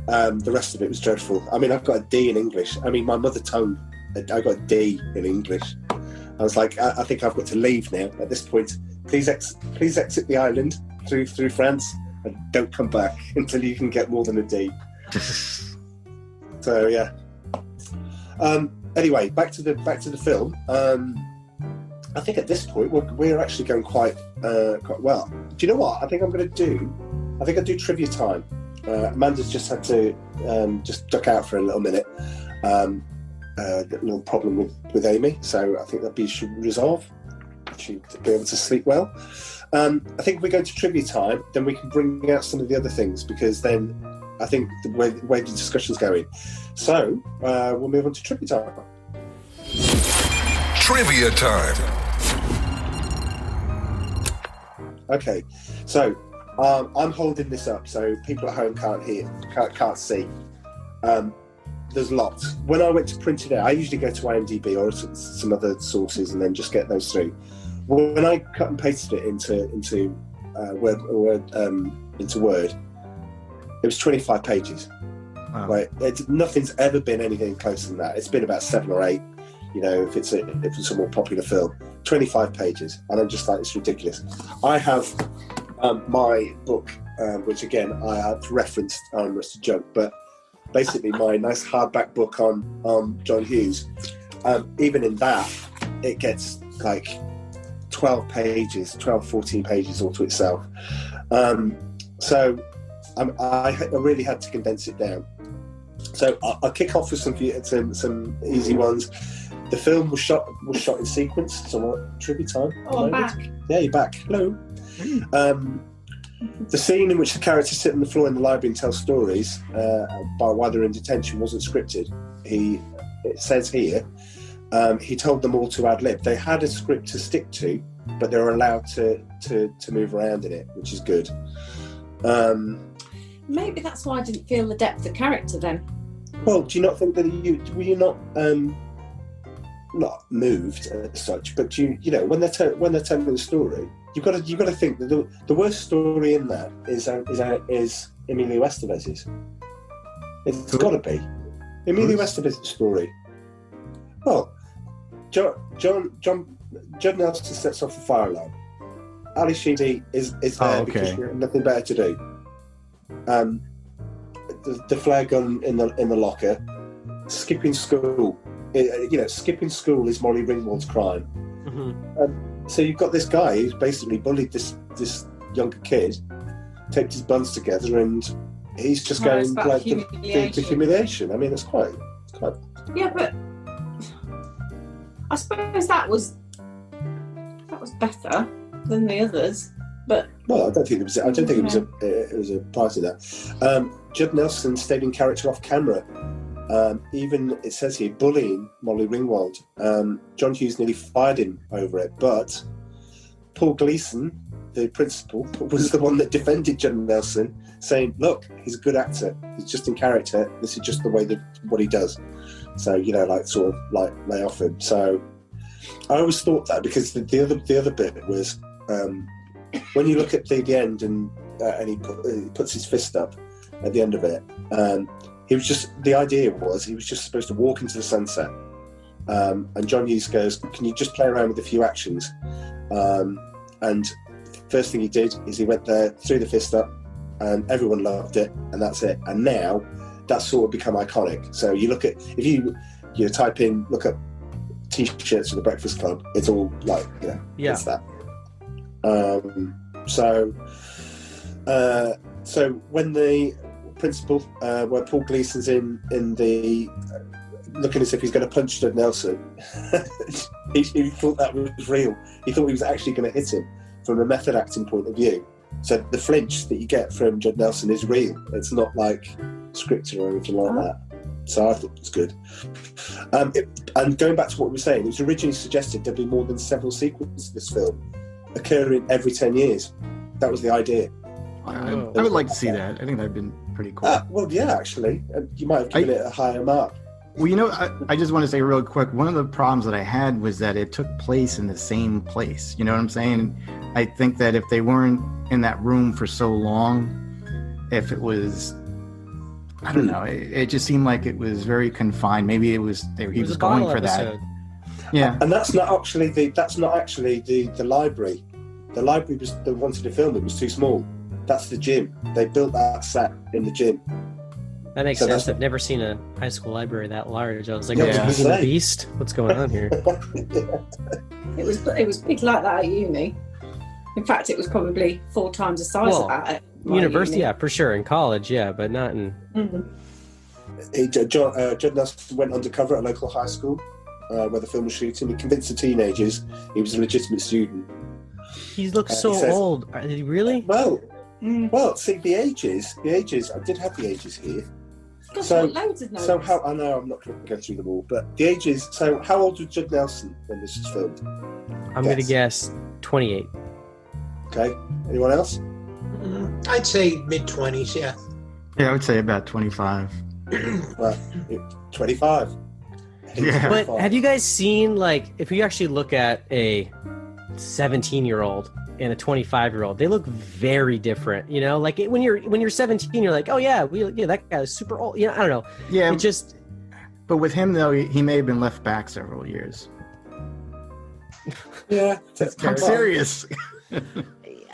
Speaker 9: The rest of it was dreadful. I mean, I've got a D in English. I mean, my mother tongue, I got a D in English. I was like, I think I've got to leave now at this point. Please exit the island through France and don't come back until you can get more than a D. So yeah. Anyway, back to the film. I think at this point we're actually going quite well. Do you know what? I think I'll do trivia time. Amanda's just had to just duck out for a little minute. A little problem with Amy, so I think that should resolve. She'd be able to sleep well. I think if we go to trivia time, then we can bring out some of the other things, because then I think the way the discussion's going. So we'll move on to trivia time.
Speaker 12: Trivia time.
Speaker 9: Okay, so I'm holding this up so people at home can't see. There's lots. When I went to print it out, I usually go to IMDb or some other sources and then just get those through. When I cut and pasted it into Word, it was 25 pages.
Speaker 17: Wow.
Speaker 9: Right? Nothing's ever been anything closer than that. It's been about 7 or 8. If it's a more popular film, 25 pages, and I'm just like, it's ridiculous. I have my book, which again I have referenced on Rusty Junk, but basically my nice hardback book on John Hughes. Even in that, it gets like 12, 14 pages all to itself. So I really had to condense it down. So I'll kick off with some easy ones. The film was shot in sequence. So trivia time.
Speaker 15: Oh, I'm back.
Speaker 9: Yeah, you're back. Hello. The scene in which the characters sit on the floor in the library and tell stories while they're in detention wasn't scripted. It says here, he told them all to ad lib. They had a script to stick to, but they were allowed to move around in it, which is good.
Speaker 15: Maybe that's why I didn't feel the depth of character then.
Speaker 9: Well, do you not think that were you not moved as such? But you know when they're telling the story, you've got to think that the worst story in that is Emilio Estevez's. It's got to be Emilio Estevez's story. Well, Judd Nelson sets off the fire alarm. Ali Sheedy is there because she had nothing better to do. The flare gun in the locker, skipping school. Skipping school is Molly Ringwald's crime. Mm-hmm. So you've got this guy who's basically bullied this younger kid, taped his buns together, and he's just going like the humiliation. I mean, it's quite.
Speaker 15: Yeah, but I suppose that was better than the others. But
Speaker 9: well, I don't think it was a part of that. Judd Nelson stayed in character off camera. Even it says here bullying Molly Ringwald. John Hughes nearly fired him over it, but Paul Gleason, the principal, was the one that defended Judd Nelson, saying, "Look, he's a good actor. He's just in character. This is just the way that what he does." So sort of lay off him. So I always thought that, because the other bit was when you look at the end and he puts his fist up at the end of it. The idea was he was just supposed to walk into the sunset, and John Hughes goes, "Can you just play around with a few actions?" And the first thing he did is he went there, threw the fist up, and everyone loved it, and that's it. And now that's sort of become iconic. So you look at, if you type in, look up T-shirts for the Breakfast Club, it's all like it's that. So when the principal, where Paul Gleason's in the looking as if he's going to punch Judd Nelson, he thought that was real. He thought he was actually going to hit him from a method acting point of view. So the flinch that you get from Judd Nelson is real. It's not like scripted or anything like that. So I thought it was good. And going back to what we were saying, it was originally suggested there'd be more than several sequels to this film occurring every 10 years. That was the idea.
Speaker 17: I would like to see that. I think that'd been pretty cool.
Speaker 9: Well, yeah, actually. You might have given it a higher mark.
Speaker 17: Well, I just want to say real quick, one of the problems that I had was that it took place in the same place. You know what I'm saying? I think that if they weren't in that room for so long, if it was, I don't know, it just seemed like it was very confined. Maybe he was going for that. Yeah. And
Speaker 9: that's not actually the library. The library was they wanted to film it was too small. That's the gym. They built that set in the gym.
Speaker 16: That makes
Speaker 9: So
Speaker 16: sense.
Speaker 9: that's-
Speaker 16: I've never seen a high school library that large. I was like,
Speaker 9: Yeah,
Speaker 16: oh,
Speaker 9: I was
Speaker 16: Beauty and
Speaker 9: gonna
Speaker 16: the
Speaker 9: say.
Speaker 16: Beast? What's going on here?
Speaker 15: It was big like that at uni. In fact, it was probably 4 times the size
Speaker 16: Well,
Speaker 15: of that at my
Speaker 16: University,
Speaker 15: uni.
Speaker 16: yeah, for sure. In college, yeah, but not in.
Speaker 9: Judd Nelson went undercover at a local high school where the film was shooting. He convinced the teenagers he was a legitimate student.
Speaker 16: He looks
Speaker 9: He
Speaker 16: so
Speaker 9: says-
Speaker 16: old. Did he really?
Speaker 9: Well, see, the ages, I did have the ages here.
Speaker 15: Gosh,
Speaker 9: So-
Speaker 15: I've got loads of notes.
Speaker 9: So how, I know I'm not going to go through them all, but the ages, so how old was Judd Nelson when this was filmed?
Speaker 16: I'm going to guess 28.
Speaker 9: Okay, anyone else?
Speaker 1: I'd say mid-20s, yeah.
Speaker 17: Yeah, I would say about 25.
Speaker 9: Well, 25.
Speaker 17: Yeah.
Speaker 16: But have you guys seen, like, if you actually look at a 17-year-old and a 25-year-old, they look very different. You know, like when you're 17, you're like, oh yeah, that guy is super old. You know, I don't know.
Speaker 17: Yeah,
Speaker 16: it just.
Speaker 17: But with him though, he may have been left back several years.
Speaker 9: Yeah,
Speaker 17: I'm serious.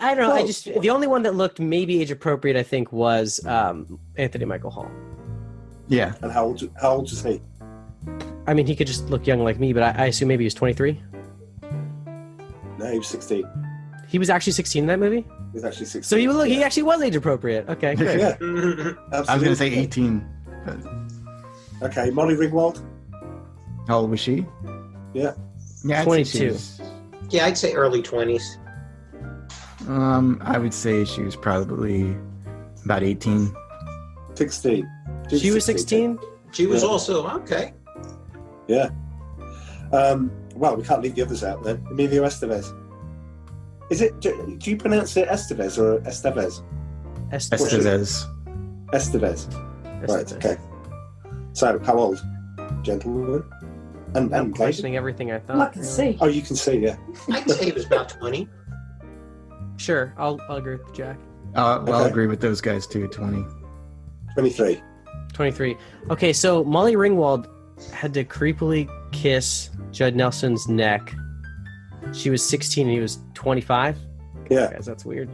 Speaker 16: I don't know. I just the only one that looked maybe age appropriate, I think, was Anthony Michael Hall.
Speaker 17: Yeah.
Speaker 9: And how old is he?
Speaker 16: I mean, he could just look young like me, but I assume maybe he was 23.
Speaker 9: No, he was 16.
Speaker 16: He was actually 16 in that movie.
Speaker 9: He was actually 16.
Speaker 16: So he actually was age appropriate. Okay, great.
Speaker 9: Yeah,
Speaker 17: I was going to say 18. But...
Speaker 9: Okay, Molly Ringwald.
Speaker 17: How old was she?
Speaker 9: Yeah.
Speaker 17: Yeah, I'd say
Speaker 16: 22.
Speaker 17: she was-
Speaker 1: Yeah, I'd say early 20s.
Speaker 17: I would say she was probably about 18.
Speaker 9: 16.
Speaker 16: She was 16?
Speaker 1: She was
Speaker 9: Yeah.
Speaker 1: also, okay.
Speaker 9: Yeah. Well, we can't leave the others out then. Emilio Estevez. Is it? Do you pronounce it Estevez or Estevez?
Speaker 17: Estevez.
Speaker 9: Estevez. Right. Okay. So, how old, gentlemen? And
Speaker 16: I'm
Speaker 9: lady?
Speaker 16: questioning everything I thought.
Speaker 15: I can see.
Speaker 9: Oh, you can see. Yeah.
Speaker 1: I'd say it was about 20.
Speaker 16: Sure, I'll agree with Jack.
Speaker 17: Well, I'll
Speaker 9: Okay.
Speaker 17: agree with those guys too. 20.
Speaker 9: 23.
Speaker 16: 23. Okay, so Molly Ringwald had to creepily kiss Judd Nelson's neck. She was 16 and he was 25.
Speaker 9: Yeah.
Speaker 16: Guys, that's weird.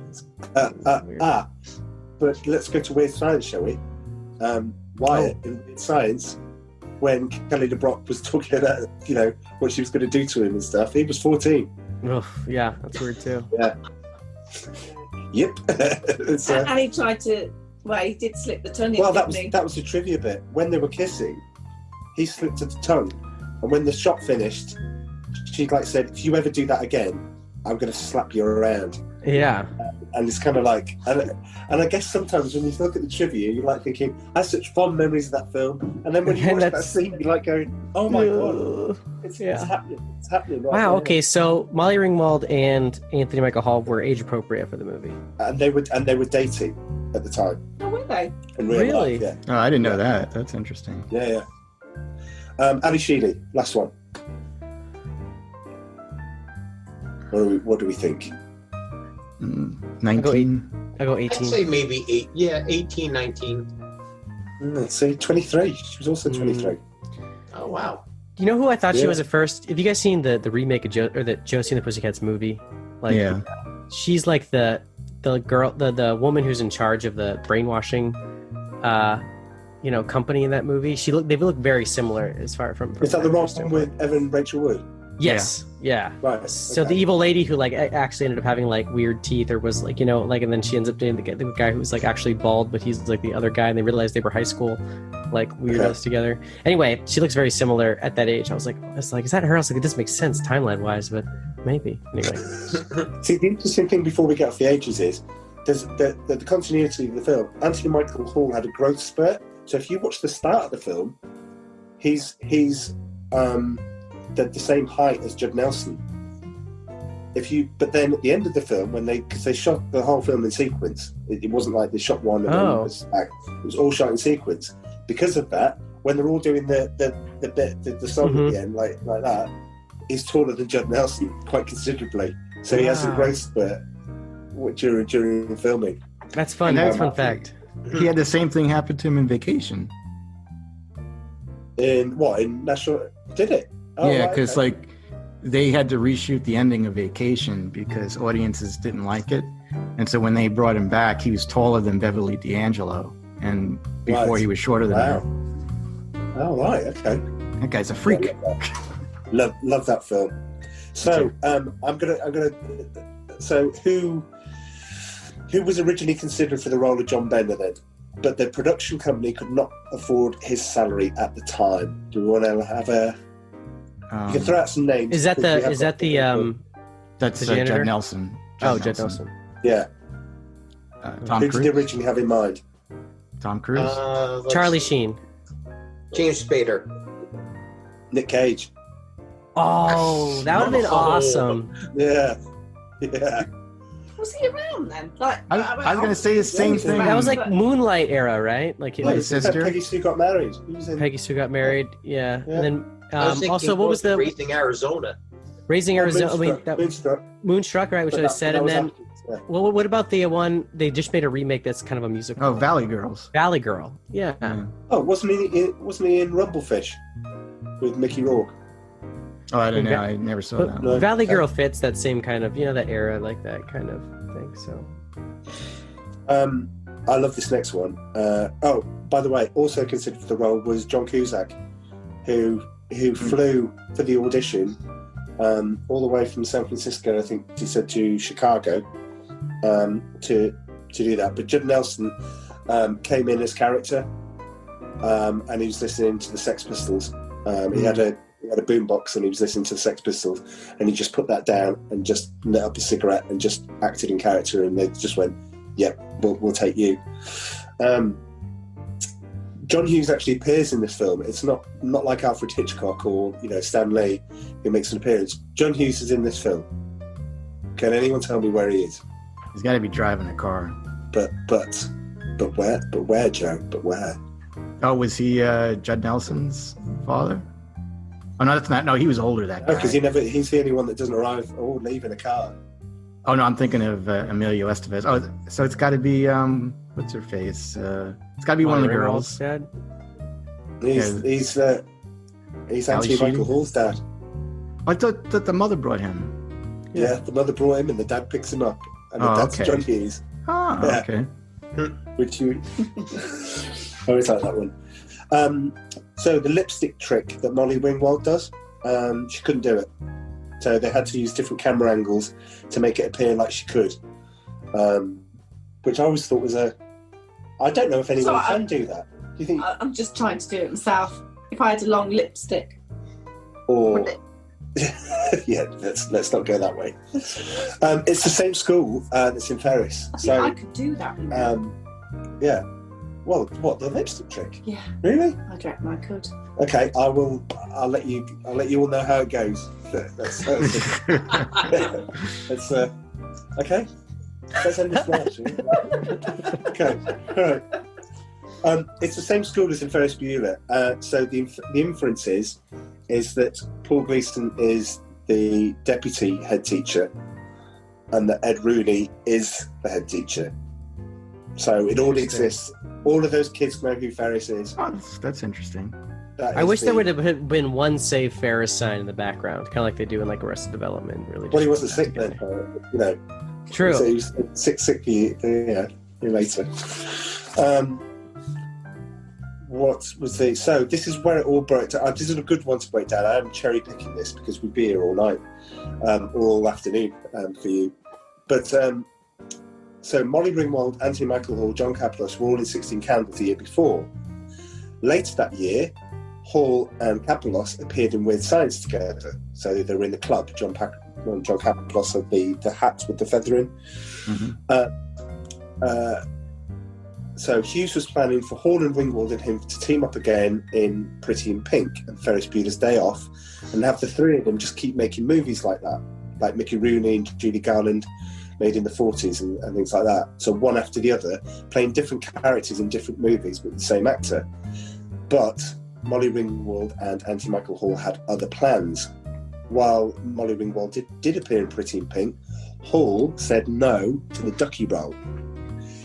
Speaker 9: But let's go to Weird Science, shall we? Wyatt in Science, when Kelly LeBrock was talking about, what she was going to do to him and stuff, he was 14.
Speaker 16: Ugh, yeah, that's weird too.
Speaker 9: Yeah. Yep. It's,
Speaker 15: And he tried to. Well, he did slip the tongue in.
Speaker 9: well,
Speaker 15: didn't he?
Speaker 9: that was the trivia bit. When they were kissing, he slipped her the tongue, and when the shot finished, she said, "If you ever do that again, I'm going to slap you around."
Speaker 16: Yeah.
Speaker 9: And it's kind of like, and I guess sometimes when you look at the trivia, you're like thinking, I have such fond memories of that film. And then when you
Speaker 16: And
Speaker 9: watch that
Speaker 16: that's-
Speaker 9: scene, you're like going, oh my God, it's happening. It's happening. Right
Speaker 16: Wow,
Speaker 9: now.
Speaker 16: okay, so Molly Ringwald and Anthony Michael Hall were age appropriate for the movie.
Speaker 9: And they were dating at the time.
Speaker 15: Oh, were they?
Speaker 9: In real
Speaker 16: Really?
Speaker 9: life, yeah.
Speaker 17: Oh, I didn't know that. That's interesting.
Speaker 9: Yeah. Ali Sheedy, last one. What do we think?
Speaker 17: 19.
Speaker 16: I go
Speaker 1: I'd
Speaker 16: 18.
Speaker 1: say maybe 18, 19.
Speaker 9: Let's say 23. She was also 23.
Speaker 1: Oh, wow.
Speaker 16: You know who I thought she
Speaker 9: Yeah.
Speaker 16: was at first? Have you guys seen the remake of the Josie and the Pussycats movie? Like,
Speaker 17: Yeah.
Speaker 16: she's like the girl, the woman who's in charge of the brainwashing, company in that movie. They look very similar as far from.
Speaker 9: Is that the wrong
Speaker 16: actress
Speaker 9: one with Evan Rachel Wood?
Speaker 16: Yes. Yeah.
Speaker 9: Right.
Speaker 16: So
Speaker 9: okay.
Speaker 16: the evil lady who actually ended up having weird teeth, or was and then she ends up dating the guy who's actually bald, but he's the other guy, and they realized they were high school weirdos together. Anyway, she looks very similar at that age. I was like, is that her? I was like, this makes sense timeline wise, but maybe. Anyway.
Speaker 9: See, the interesting thing before we get off the ages is there's the continuity of the film. Anthony Michael Hall had a growth spurt. So if you watch the start of the film, he's the same height as Judd Nelson. But then at the end of the film, because they shot the whole film in sequence, it wasn't like they shot one and then it was back. It was all shot in sequence. Because of that, when they're all doing the song at the end, like that, he's taller than Judd Nelson quite considerably. So he has a growth spurt during filming.
Speaker 16: That's fun. That's a fun fact.
Speaker 17: He had the same thing happen to him in Vacation.
Speaker 9: In National? Did it? Oh,
Speaker 17: yeah,
Speaker 9: right,
Speaker 17: because
Speaker 9: okay.
Speaker 17: they had to reshoot the ending of Vacation because audiences didn't like it, and so when they brought him back, he was taller than Beverly D'Angelo. and before he was shorter than her.
Speaker 9: Oh, right, okay.
Speaker 17: That guy's a freak.
Speaker 9: Love that film. So I'm gonna. So who was originally considered for the role of John Bender then? But the production company could not afford his salary at the time. Do we want to have a? You can throw out some names.
Speaker 16: Is that the
Speaker 17: That's
Speaker 16: the janitor?
Speaker 17: Judd Nelson.
Speaker 16: Judd Nelson.
Speaker 9: Yeah.
Speaker 17: Tom
Speaker 9: Who
Speaker 17: Cruise.
Speaker 9: did they originally have in mind?
Speaker 17: Tom Cruise.
Speaker 16: Charlie Sheen.
Speaker 1: James Spader.
Speaker 9: Nick Cage.
Speaker 16: Oh, that would have been awesome.
Speaker 9: Yeah.
Speaker 15: Was he around then? Like,
Speaker 17: I was going to say the same thing.
Speaker 16: That was like Moonlight era, right? Like
Speaker 17: His sister.
Speaker 9: Peggy Sue Got Married. Who was in?
Speaker 16: Peggy Sue Got married. Yeah,
Speaker 9: Yeah.
Speaker 16: and then
Speaker 1: I was thinking
Speaker 16: also what was the
Speaker 1: Raising Arizona?
Speaker 16: Raising Arizona? I mean,
Speaker 9: Moonstruck.
Speaker 16: Moonstruck, right? Which
Speaker 9: But
Speaker 16: I said, and then
Speaker 9: yeah.
Speaker 16: well, what about the one they just made a remake that's kind of a musical?
Speaker 17: Oh, Valley Girls.
Speaker 16: Valley Girl. Yeah.
Speaker 9: Oh, wasn't he in Rumblefish with Mickey Rourke?
Speaker 17: Oh, I don't know. I never saw
Speaker 16: But
Speaker 17: that.
Speaker 9: No.
Speaker 16: Valley Girl fits that same kind of, that era, like that kind of thing. So.
Speaker 9: I love this next one. Oh, by the way, also considered for the role was John Cusack, who flew for the audition all the way from San Francisco, I think he said, to Chicago to do that. But Judd Nelson came in as character, and he was listening to the Sex Pistols. He had a boombox and he was listening to the Sex Pistols, and he just put that down and just lit up a cigarette and just acted in character, and they just went, "Yep, we'll take you." John Hughes actually appears in this film. It's not like Alfred Hitchcock or Stan Lee, who makes an appearance. John Hughes is in this film. Can anyone tell me where he is?
Speaker 17: He's got to be driving a car.
Speaker 9: But where? But where, Joe? But where?
Speaker 17: Oh, was he Judd Nelson's father? Oh no, that's not. No, he was older. That guy.
Speaker 9: Because he's the only one that doesn't arrive or leave in a car.
Speaker 17: Oh no, I'm thinking of Emilio Estevez. Oh, so it's got to be what's her face? It's got to be one of the girls.
Speaker 16: Dad?
Speaker 9: He's Anthony Michael Hall's dad.
Speaker 17: I thought that the mother brought him.
Speaker 9: Yeah, the mother brought him, and the dad picks him up, and the dad's
Speaker 17: okay.
Speaker 9: John Hughes.
Speaker 17: Oh,
Speaker 9: Yeah.
Speaker 17: okay.
Speaker 9: Which you I always like that one. So the lipstick trick that Molly Ringwald does, she couldn't do it. So they had to use different camera angles to make it appear like she could. Which I always thought was I don't know if anyone can do that. Do you think?
Speaker 15: I'm just trying to do it myself. If I had a long lipstick.
Speaker 9: Or yeah, let's not go that way. It's the same school that's in Ferris.
Speaker 15: I think I could do that.
Speaker 9: Yeah. Well, what, the lipstick trick?
Speaker 15: Yeah.
Speaker 9: Really?
Speaker 15: I reckon I could.
Speaker 9: Okay, I'll let you all know how it goes. That's okay. Let's end this now, actually. Okay, all right. It's the same school as in Ferris Bueller. So the inference is that Paul Gleason is the deputy head teacher, and that Ed Rooney is the head teacher. So it all exists. All of those kids know who Ferris is.
Speaker 17: Oh, that's interesting.
Speaker 16: I wish there would have been one Save Ferris sign in the background, kind of like they do in like Arrested Development. Really.
Speaker 9: Well, he wasn't sick then,
Speaker 16: True.
Speaker 9: So he was sick year later. What was the? So this is where it all broke down. This is a good one to break down. I am cherry picking this because we'd be here all night or all afternoon for you. But so Molly Ringwald, Anthony Michael Hall, John Kapelos were all in 16 Candles the year before. Later that year, Hall and Kapelos appeared in Weird Science together. So they were in the club. John Kapelos had the hat with the feather in.
Speaker 17: Mm-hmm.
Speaker 9: So Hughes was planning for Hall and Ringwald and him to team up again in Pretty in Pink and Ferris Bueller's Day Off, and have the three of them just keep making movies like that, like Mickey Rooney and Judy Garland made in the 40s and things like that. So one after the other, playing different characters in different movies with the same actor. But Molly Ringwald and Anthony Michael Hall had other plans. While Molly Ringwald did appear in Pretty in Pink, Hall said no to the Ducky role.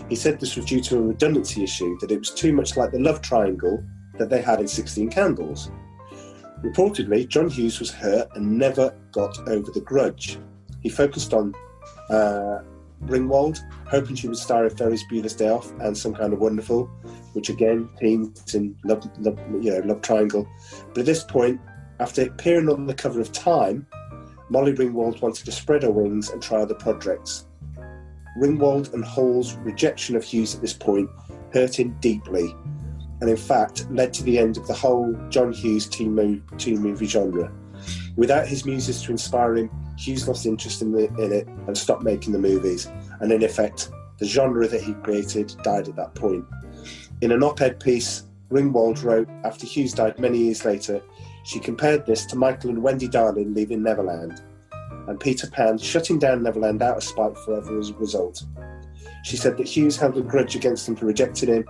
Speaker 9: He said this was due to a redundancy issue, that it was too much like the love triangle that they had in 16 Candles. Reportedly, John Hughes was hurt and never got over the grudge. He focused on Ringwald, hoping she would star in Ferris Bueller's Day Off and Some Kind of Wonderful, which again, teens in love triangle. But at this point, after appearing on the cover of Time, Molly Ringwald wanted to spread her wings and try other projects. Ringwald and Hall's rejection of Hughes at this point hurt him deeply, and in fact led to the end of the whole John Hughes teen movie genre. Without his muses to inspire him, Hughes lost interest in it and stopped making the movies, and in effect, the genre that he created died at that point. In an op-ed piece Ringwald wrote after Hughes died many years later, she compared this to Michael and Wendy Darling leaving Neverland, and Peter Pan shutting down Neverland out of spite forever as a result. She said that Hughes held a grudge against them for rejecting him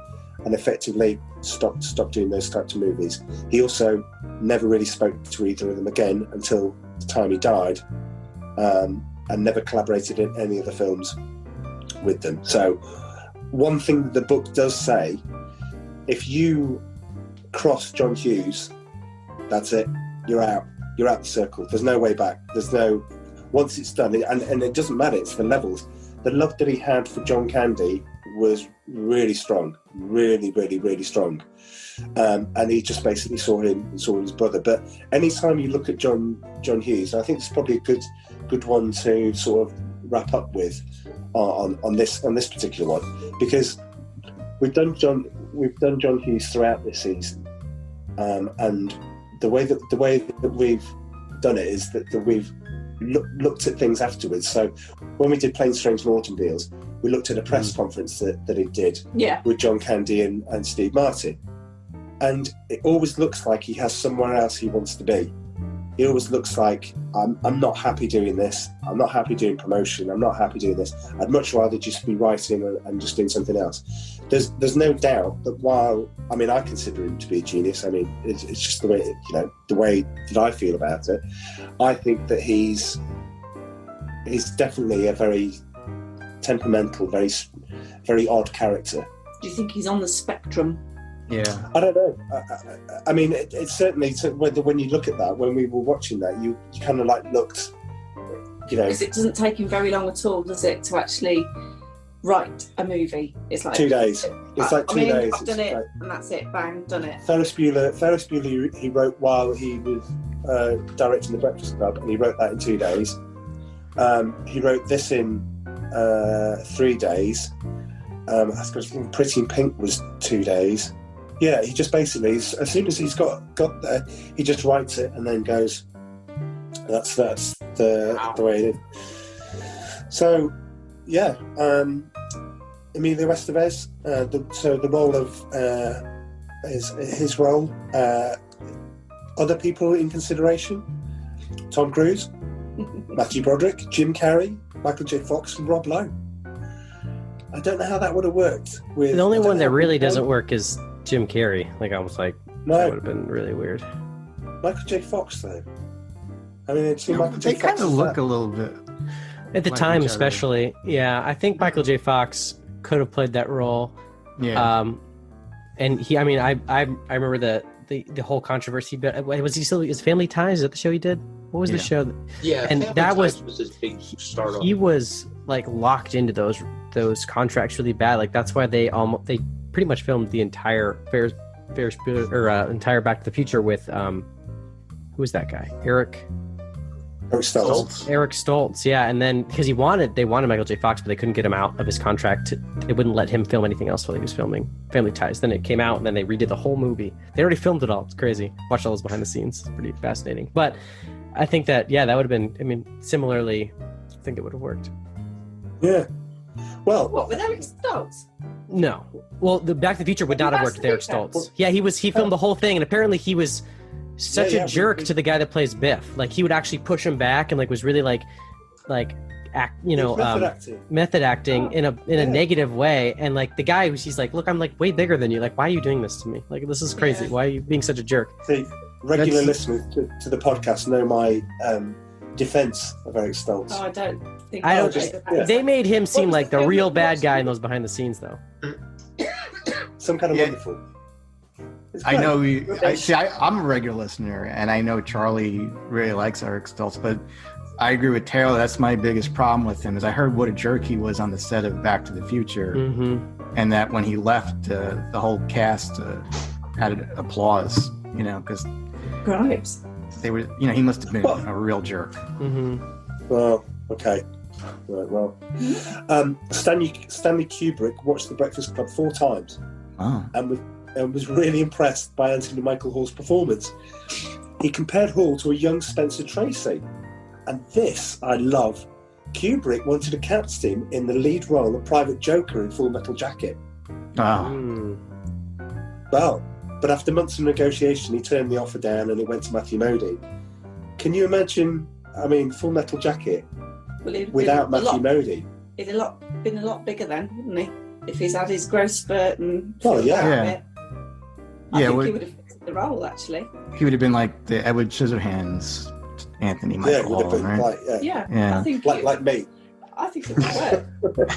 Speaker 9: and effectively stopped doing those types of movies. He also never really spoke to either of them again until the time he died, and never collaborated in any of the films with them. So one thing the book does say, if you cross John Hughes, that's it, you're out the circle. There's no way back. Once it's done, and it doesn't matter, it's the levels. The love that he had for John Candy was really strong, really, really, really strong. And he just basically saw his brother. But anytime you look at John Hughes, I think it's probably a good one to sort of wrap up with on this particular one, because we've done John Hughes throughout this season, and the way that we've done it is that we've looked at things afterwards. So when we did Planes, Trains and Automobiles, we looked at a press conference that he did with John Candy and Steve Martin, and it always looks like he has somewhere else he wants to be. It always looks like, I'm not happy doing this, I'm not happy doing promotion, I'm not happy doing this, I'd much rather just be writing and just doing something else. There's no doubt that while, I consider him to be a genius, it's just the way that I feel about it, I think that he's definitely a very temperamental, very, very odd character.
Speaker 15: Do you think he's on the spectrum?
Speaker 17: Yeah,
Speaker 9: I don't know. It's certainly, when you look at that, when we were watching that, you kind of looked,
Speaker 15: Because it doesn't take him very long at all, does it, to actually write a movie? It's like
Speaker 9: 2 days. It's like 2 days.
Speaker 15: I've done it, and that's it. Bang, done it.
Speaker 9: Ferris Bueller, he wrote while he was directing The Breakfast Club, and he wrote that in 2 days. He wrote this in 3 days. I think Pretty in Pink was 2 days. Yeah, he just basically, as soon as he's got there, he just writes it and then goes, that's the way it is. So, yeah, Emilio Estevez, the role of his role, other people in consideration, Tom Cruise, Matthew Broderick, Jim Carrey, Michael J. Fox and Rob Lowe. I don't know how that would have worked.
Speaker 16: The only one that really doesn't work is Jim Carrey. That would have been really weird.
Speaker 9: Michael J. Fox, though. Michael J. Fox.
Speaker 17: They kind of look a little bit
Speaker 16: at the time, especially. Yeah, I think Michael J. Fox could have played that role.
Speaker 17: Yeah.
Speaker 16: And he, I remember the whole controversy. But was he still? Is Family Ties? Is that the show he did? What was the show?
Speaker 1: Yeah,
Speaker 16: and
Speaker 1: Family
Speaker 16: that
Speaker 1: Ties was his big start.
Speaker 16: He was locked into those contracts really bad. That's why they pretty much filmed the entire Ferris Bueller, entire Back to the Future with who was that guy? Eric Stoltz, yeah. And then because they wanted Michael J. Fox, but they couldn't get him out of his contract. They wouldn't let him film anything else while he was filming Family Ties. Then it came out, and then they redid the whole movie. They already filmed it all. It's crazy. Watched all those behind the scenes. It's pretty fascinating. But I think that that would have been. Similarly, I think it would have worked.
Speaker 9: Yeah. Well,
Speaker 15: what, with Eric Stoltz?
Speaker 16: No. Well, the Back to the Future would not have worked with Eric Stoltz. Yeah, he filmed the whole thing, and apparently he was such a jerk to the guy that plays Biff. He would actually push him back and was really method acting in a negative way. And the guy, he's look, I'm way bigger than you. Why are you doing this to me? This is crazy. Why are you being such a jerk?
Speaker 9: See, regular listeners to the podcast know my defense of Eric Stoltz.
Speaker 15: Oh, I don't think
Speaker 16: they made him seem like the real bad guy in those behind the scenes, though.
Speaker 9: Some kind of wonderful.
Speaker 17: I know. I'm a regular listener, and I know Charlie really likes Eric Stoltz, but I agree with Taylor. That's my biggest problem with him. Is I heard what a jerk he was on the set of Back to the Future, and that when he left, the whole cast had applause. You know, because they were. You know, he must have been a real jerk.
Speaker 9: Well, okay. Right, well, Stanley Kubrick watched The Breakfast Club 4 times, and was really impressed by Anthony Michael Hall's performance. He compared Hall to a young Spencer Tracy, and this I love. Kubrick wanted to cast him in the lead role of Private Joker in Full Metal Jacket. Well, but after months of negotiation, he turned the offer down, and it went to Matthew Modine. Can you imagine? I mean, Full Metal Jacket. Without Matthew Modine,
Speaker 15: he'd been a lot bigger then, wouldn't he? If he's had his growth spurt and
Speaker 17: I think
Speaker 15: he would have fixed the role. Actually,
Speaker 17: he would have been like the Edward Scissorhands, Anthony Michael Hall, right?
Speaker 15: I think
Speaker 9: like me.
Speaker 15: I think it would work.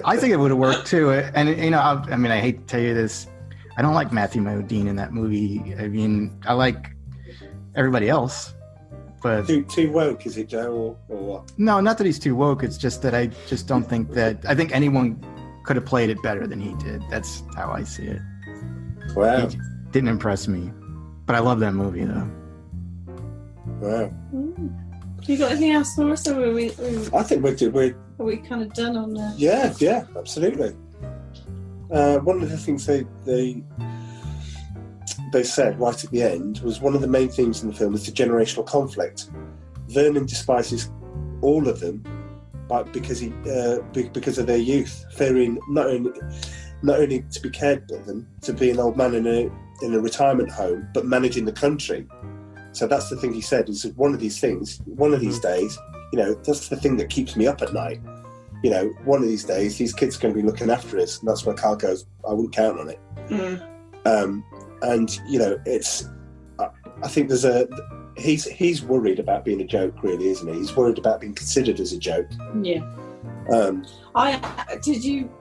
Speaker 17: I think it would have worked too. And you know, I mean, I hate to tell you this, I don't like Matthew Modine in that movie. I mean, I like everybody else. But
Speaker 9: too woke, is it, Joe, or what?
Speaker 17: No, not that he's too woke. It's just that I just don't think that. I think anyone could have played it better than he did. That's how I see it.
Speaker 9: Wow.
Speaker 17: He didn't impress me, but I love that movie though.
Speaker 9: Wow.
Speaker 15: You got anything else for us, or are we?
Speaker 9: I think we're
Speaker 15: Are we kind of done on that?
Speaker 9: Yeah, absolutely. One of the things they said right at the end was one of the main themes in the film was the generational conflict. Vernon despises all of them, because of their youth, fearing not only to be cared for them, to be an old man in a retirement home, but managing the country. So that's the thing he said, is one of these things, one of these days, you know, that's the thing that keeps me up at night. You know, one of these days, these kids are going to be looking after us, and that's where Carl goes, I wouldn't count on it. And you know, I think he's worried about being a joke, really, isn't he? He's worried about being considered as a joke.
Speaker 15: Yeah.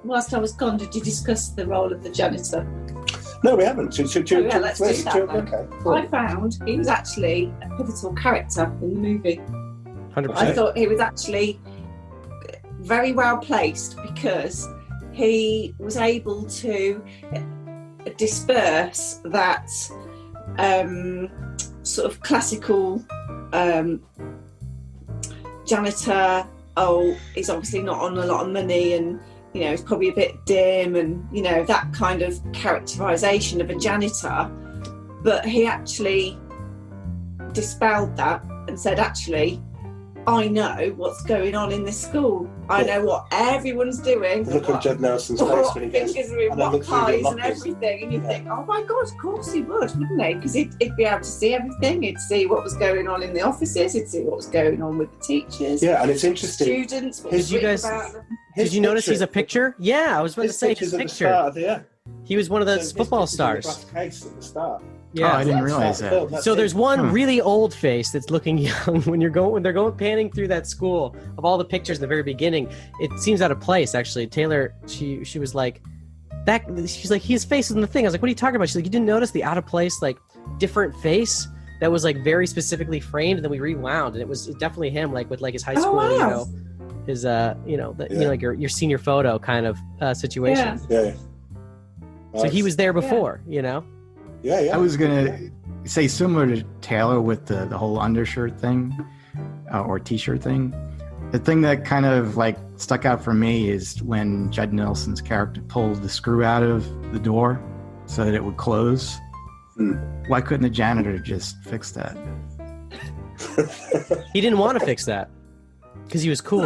Speaker 15: Whilst I was gone, did you discuss the role of the janitor?
Speaker 9: No, we haven't.
Speaker 15: Let's do that then.
Speaker 9: Okay, cool.
Speaker 15: I found he was actually a pivotal character in the movie.
Speaker 16: 100%.
Speaker 15: I thought he was actually very well placed because he was able to disperse that sort of classical janitor. Oh, he's obviously not on a lot of money, and you know, he's probably a bit dim, and you know, that kind of characterization of a janitor. But he actually dispelled that and said, actually, I know what's going on in this school. I know what everyone's doing.
Speaker 9: Look at Judd Nelson's face when he goes,
Speaker 15: fingers are in what pies and everything, and you think, oh my God, of course he would, wouldn't he? Because he'd be able to see everything. He'd see what was going on in the offices. He'd see what was going on with the teachers.
Speaker 9: Yeah, and it's interesting.
Speaker 15: Students.
Speaker 16: Did you notice he's a picture? Yeah, I was about to say his picture. He was one of the football stars.
Speaker 9: Case at the start.
Speaker 16: Yeah,
Speaker 17: I didn't realize that.
Speaker 16: So there's one really old face that's looking young when they're going panning through that school of all the pictures in the very beginning. It seems out of place, actually. Taylor, she was like, she's like, his face is in the thing. I was like, what are you talking about? She's like, you didn't notice the out of place, like different face that was like very specifically framed, and then we rewound, and it was definitely him, like with like his high school, you know, his you know, like your senior photo kind of situation.
Speaker 9: Yeah.
Speaker 16: So he was there before, you know.
Speaker 9: Yeah.
Speaker 17: I was gonna say similar to Taylor with the whole undershirt thing or t-shirt thing. The thing that kind of like stuck out for me is when Judd Nelson's character pulled the screw out of the door so that it would close. Why couldn't the janitor just fix that?
Speaker 16: He didn't want to fix that because he was cool.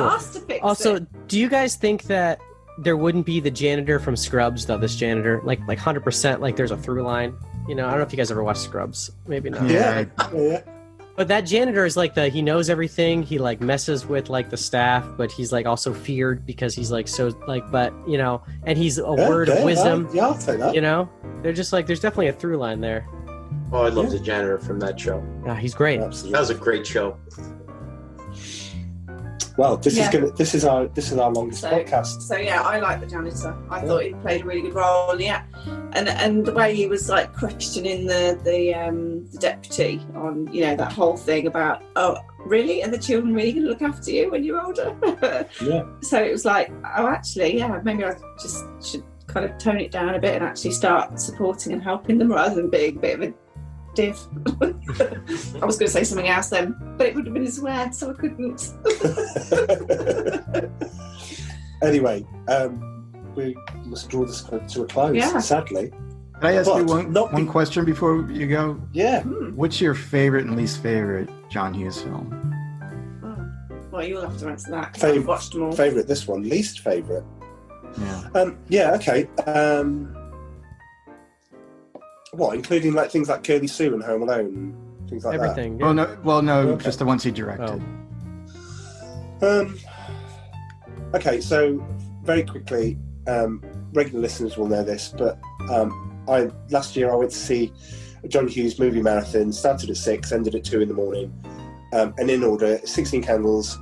Speaker 16: Also, do you guys think that there wouldn't be the janitor from Scrubs, though? This janitor, like 100%, like there's a through line. You know, I don't know if you guys ever watched Scrubs. Maybe not.
Speaker 9: Yeah.
Speaker 16: But that janitor is like he knows everything. He like messes with like the staff, but he's like also feared because he's like so like, but you know, and he's a word of wisdom.
Speaker 9: I'll say that.
Speaker 16: You know, they're just like, there's definitely a through line there.
Speaker 1: Oh, I love the janitor from that show.
Speaker 16: Yeah, he's great.
Speaker 9: Absolutely.
Speaker 1: That was a great show.
Speaker 9: Well, this is our longest podcast.
Speaker 15: So yeah, I like the janitor. I thought he played a really good role. Yeah, and the way he was like questioning the deputy on, you know, that whole thing about, oh, really? Are the children really going to look after you when you're older?
Speaker 9: Yeah.
Speaker 15: So it was like, oh, actually, yeah, maybe I just should kind of tone it down a bit and actually start supporting and helping them rather than being a bit of a div. I was going to say something else then, but it would have been a swear, so I couldn't.
Speaker 9: Anyway, we must draw this to a close, sadly.
Speaker 17: Can I ask you one question before you go?
Speaker 9: Yeah.
Speaker 17: What's your favorite and least favorite John Hughes film?
Speaker 15: Well, you'll have to answer that. 'Cause I've watched them all.
Speaker 9: Favorite, this one. Least favorite.
Speaker 17: Yeah.
Speaker 9: Okay. What, including like things like Curly Sue and Home Alone, and things like
Speaker 16: Everything.
Speaker 9: that?
Speaker 16: Yeah.
Speaker 17: Well, no, just the ones he directed.
Speaker 9: Okay, so very quickly, regular listeners will know this, but last year I went to see a John Hughes movie marathon. Started at 6, ended at 2 in the morning, and in order: 16 Candles,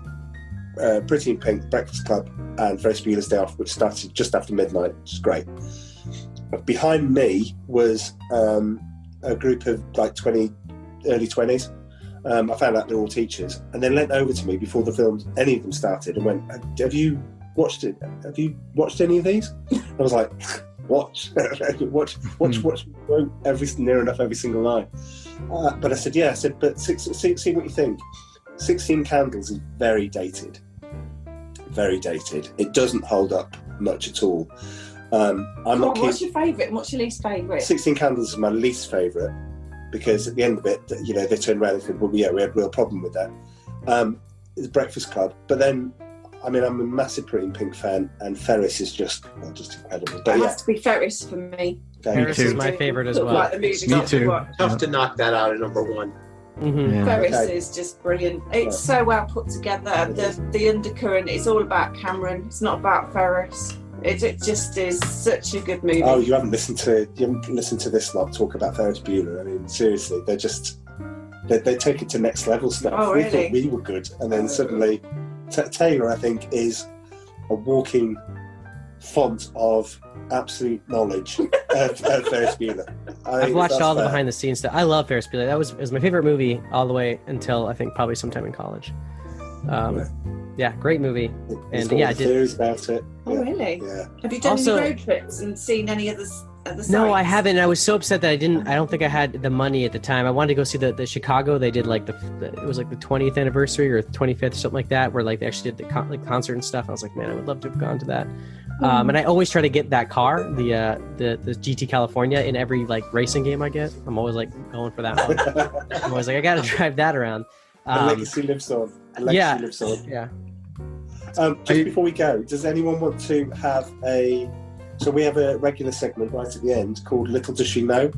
Speaker 9: Pretty in Pink, Breakfast Club, and Ferris Bueller's Day Off, which started just after midnight, which is great. Behind me was a group of like early 20s. I found out they're all teachers, and they leant over to me before any of them started and went, "Have you watched it? Have you watched any of these?" I was like, "Watch, watch near enough every single night." But I said, "Yeah." I said, "But see what you think." 16 Candles is very dated. Very dated. It doesn't hold up much at all.
Speaker 15: What's your favourite and what's your least favourite?
Speaker 9: 16 Candles is my least favourite because at the end of it, they turned around and said, "Well, yeah, we had a real problem with that." It's Breakfast Club, but then, I'm a massive Pretty in Pink fan, and Ferris is just incredible. But
Speaker 15: it has to be Ferris for me.
Speaker 16: Ferris is my favorite as well.
Speaker 15: Like the movie
Speaker 17: Me too.
Speaker 1: Tough to knock that out at number 1.
Speaker 16: Mm-hmm.
Speaker 15: Ferris is just brilliant. It's so well put together. The undercurrent is all about Cameron. It's not about Ferris. It just is such a good movie.
Speaker 9: Oh, you haven't listened to this lot talk about Ferris Bueller. I mean, seriously, they take it to next level stuff.
Speaker 15: Oh,
Speaker 9: We
Speaker 15: really?
Speaker 9: thought we were good, and then suddenly Taylor, I think, is a walking font of absolute knowledge of Ferris Bueller.
Speaker 16: I've watched all the behind the scenes stuff. I love Ferris Bueller. It was my favorite movie all the way until I think probably sometime in college. Yeah, great movie.
Speaker 9: There's
Speaker 16: And
Speaker 9: all the theories about it.
Speaker 15: Oh, really?
Speaker 9: Yeah.
Speaker 15: Have you done
Speaker 16: Also-
Speaker 15: any road trips and seen any other sites?
Speaker 16: No, I haven't. I was so upset that I don't think I had the money at the time. I wanted to go see the Chicago. They did like it was like the 20th anniversary or 25th or something like that, where like they actually did the concert and stuff. I was like, man, I would love to have gone to that. And I always try to get that car, the GT California, in every like racing game I get. I'm always like going for that one. I'm always like, I got to drive that around.
Speaker 9: The legacy lives on. Lives on.
Speaker 16: Yeah.
Speaker 9: Just before we go, does anyone want to have so we have a regular segment right at the end called Little Does She Know,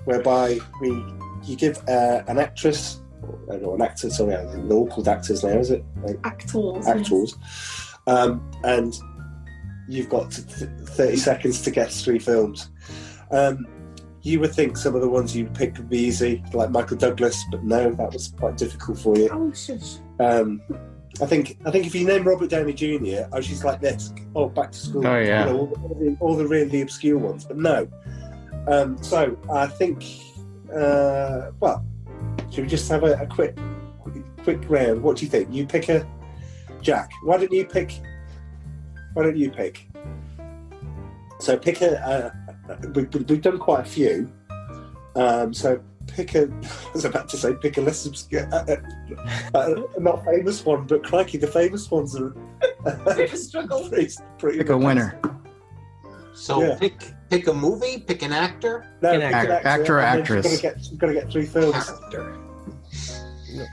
Speaker 9: whereby you give an actress, or an actor, sorry, they're all called actors now, is it? Like, actors. And you've got 30 seconds to guess 3 films. You would think some of the ones you picked would be easy, like Michael Douglas, but no, that was quite difficult for you.
Speaker 15: Oh, shush.
Speaker 9: I think if you name Robert Downey Jr., I was just like this. Oh, Back to School.
Speaker 3: Oh, yeah.
Speaker 9: All the really obscure ones, but no. So I think, should we just have a quick round? What do you think? You pick a Jack. Why don't you pick? So pick we've done quite a few. So pick a. I was about to say pick a less obscure, not famous one, but crikey, the famous ones are
Speaker 15: Bit of a struggle.
Speaker 9: pretty
Speaker 17: Pick a winner.
Speaker 1: So
Speaker 9: Yeah.
Speaker 1: pick a movie, pick an actor.
Speaker 9: No,
Speaker 16: An
Speaker 9: pick
Speaker 16: actor.
Speaker 17: Actor or
Speaker 9: and then
Speaker 17: actress.
Speaker 9: You've got to get 3 films.
Speaker 1: Actor.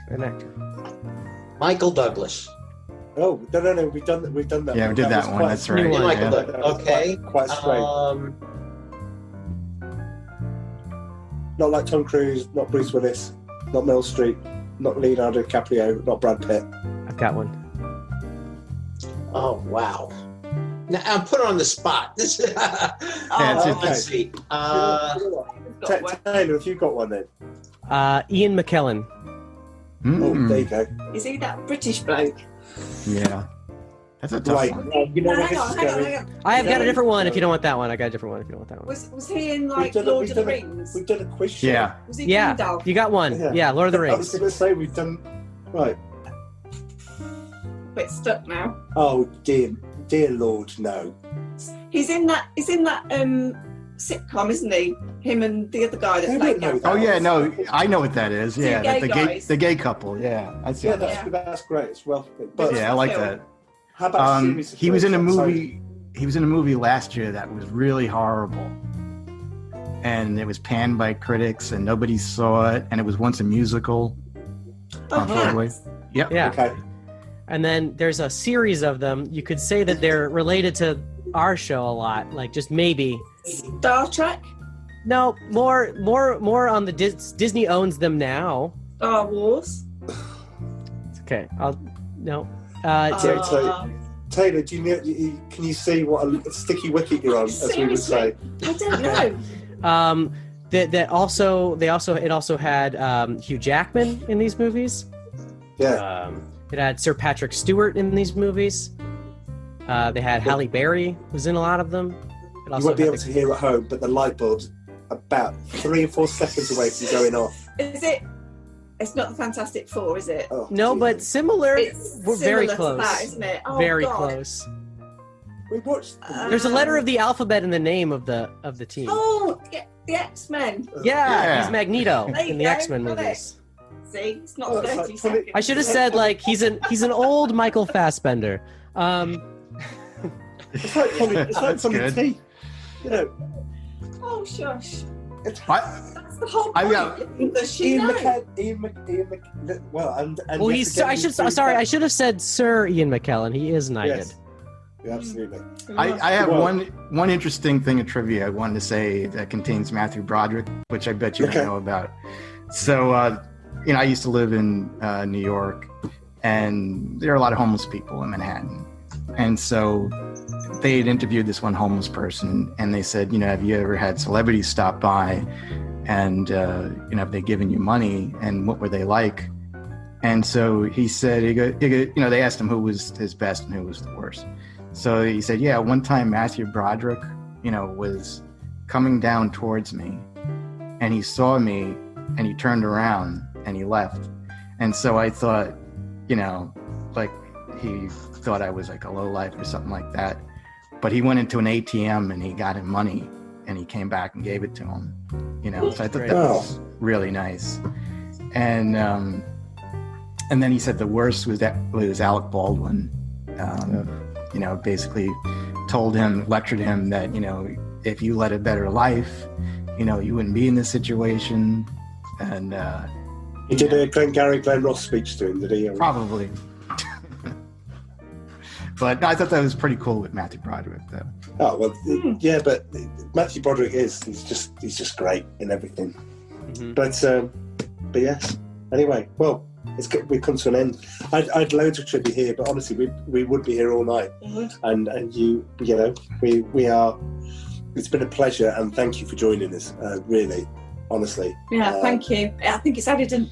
Speaker 16: An actor.
Speaker 1: Michael Douglas.
Speaker 9: Oh no, we've done that.
Speaker 17: Yeah, we did that
Speaker 9: was
Speaker 17: one.
Speaker 9: quite-
Speaker 17: That's right.
Speaker 1: Michael
Speaker 17: Yeah.
Speaker 1: Douglas.
Speaker 9: that was
Speaker 1: Okay.
Speaker 9: quite straight. Not like Tom Cruise, not Bruce Willis, not Meryl Streep, not Leonardo DiCaprio, not Brad Pitt.
Speaker 16: I've got one.
Speaker 1: Oh wow. Now I'm put on the spot. This is
Speaker 17: it's
Speaker 1: let's see.
Speaker 9: Taylor, if you've got one then.
Speaker 16: Ian McKellen.
Speaker 9: Oh, there you go.
Speaker 15: Is he that British bloke?
Speaker 17: Yeah. That's a tough
Speaker 9: Right.
Speaker 17: one.
Speaker 9: You know where
Speaker 15: Hang
Speaker 9: this
Speaker 15: on,
Speaker 9: is
Speaker 15: hang on,
Speaker 9: going?
Speaker 15: hang on.
Speaker 16: I have got a different one if you don't want that one. If you don't want that one, I got a different one if you don't want that one.
Speaker 15: Was he in like Lord of the Rings?
Speaker 9: We've done a quiz show.
Speaker 17: Yeah.
Speaker 15: Was he
Speaker 16: Yeah,
Speaker 15: Gandalf?
Speaker 16: you got one. Yeah, Lord of the
Speaker 9: I was
Speaker 16: Rings.
Speaker 9: going to say we've done. Right.
Speaker 15: Bit stuck now.
Speaker 9: Oh dear Lord, no.
Speaker 15: He's in that sitcom, isn't he? Him and the other guy that played Gandalf.
Speaker 17: Oh yeah, no, I know what that is. Yeah,
Speaker 15: gay
Speaker 17: the
Speaker 15: guys.
Speaker 17: gay couple. Yeah, I see.
Speaker 9: Yeah,
Speaker 17: that.
Speaker 9: that's great. It's well. But
Speaker 17: Yeah, I like that.
Speaker 9: How about a series of
Speaker 17: he was in a
Speaker 9: films?
Speaker 17: movie. He was in a movie last year that was really horrible, and it was panned by critics, and nobody saw it. And it was once a musical on Broadway. Yep.
Speaker 16: Yeah.
Speaker 9: Okay.
Speaker 16: And then there's a series of them. You could say that they're related to our show a lot, like just maybe.
Speaker 15: Star Trek?
Speaker 16: No, more on the Disney owns them now.
Speaker 15: Star Wars?
Speaker 16: It's okay.
Speaker 9: Taylor, do can you see what a sticky wicket you're on, as we would say?
Speaker 15: I don't know.
Speaker 16: It also had Hugh Jackman in these movies.
Speaker 9: Yeah.
Speaker 16: It had Sir Patrick Stewart in these movies. They had Halle Berry was in a lot of them. It
Speaker 9: You won't be able to hear at home, but the light bulb's about 3 or 4 seconds away from going off.
Speaker 15: Is it? It's not the Fantastic Four, is it?
Speaker 9: Oh,
Speaker 16: no, but similar.
Speaker 15: It's
Speaker 16: We're very
Speaker 15: similar to
Speaker 16: close.
Speaker 15: that, isn't it? Oh,
Speaker 16: very
Speaker 15: God.
Speaker 16: close.
Speaker 9: We watched.
Speaker 16: There's a letter of the alphabet in the name of the team.
Speaker 15: Oh, the X-Men.
Speaker 16: Yeah, he's Magneto
Speaker 15: There you
Speaker 16: in the
Speaker 15: go,
Speaker 16: X-Men
Speaker 15: got it.
Speaker 16: movies.
Speaker 15: See, it's not
Speaker 9: Oh, it's
Speaker 15: 30
Speaker 9: like
Speaker 15: seconds.
Speaker 16: I should have said like he's an old Michael Fassbender.
Speaker 9: It's like Tommy
Speaker 17: good.
Speaker 9: T. You know.
Speaker 15: Oh, shush.
Speaker 9: It's,
Speaker 15: That's the whole
Speaker 17: I
Speaker 15: point.
Speaker 17: got-
Speaker 15: Does she
Speaker 9: Ian
Speaker 15: know?
Speaker 9: McKellen. Well, and
Speaker 16: Well,
Speaker 9: you have to get me through
Speaker 16: I
Speaker 9: that.
Speaker 16: should have said Sir Ian McKellen. He is knighted.
Speaker 9: Yes. Yeah, absolutely.
Speaker 17: I have
Speaker 9: Well-
Speaker 17: one interesting thing of trivia I wanted to say that contains Matthew Broderick, which I bet you
Speaker 9: Okay.
Speaker 17: don't know about. So, I used to live in New York, and there are a lot of homeless people in Manhattan. And so they had interviewed this one homeless person, and they said, have you ever had celebrities stop by, and have they given you money, and what were they like? And so he said, they asked him who was his best and who was the worst. So he said, yeah, one time Matthew Broderick, was coming down towards me, and he saw me, and he turned around and he left. And so I thought, like he thought I was like a lowlife or something like that. But he went into an ATM and he got him money, and he came back and gave it to him. So I thought that was really nice. And then he said the worst was Alec Baldwin. Basically lectured him that, if you led a better life, you wouldn't be in this situation. And
Speaker 9: He did a Glenn Ross speech to him, did he?
Speaker 17: probably. But I thought that was pretty cool with Matthew Broderick, though.
Speaker 9: Oh well, yeah, but Matthew Broderick he's just great in everything.
Speaker 16: Mm-hmm.
Speaker 9: But yes. Anyway, well, we've come to an end. I'd loads of trivia here, but honestly, we would be here all night.
Speaker 15: Mm-hmm.
Speaker 9: And we are. It's been a pleasure, and thank you for joining us. Really, honestly.
Speaker 15: Yeah, thank you. I think it's added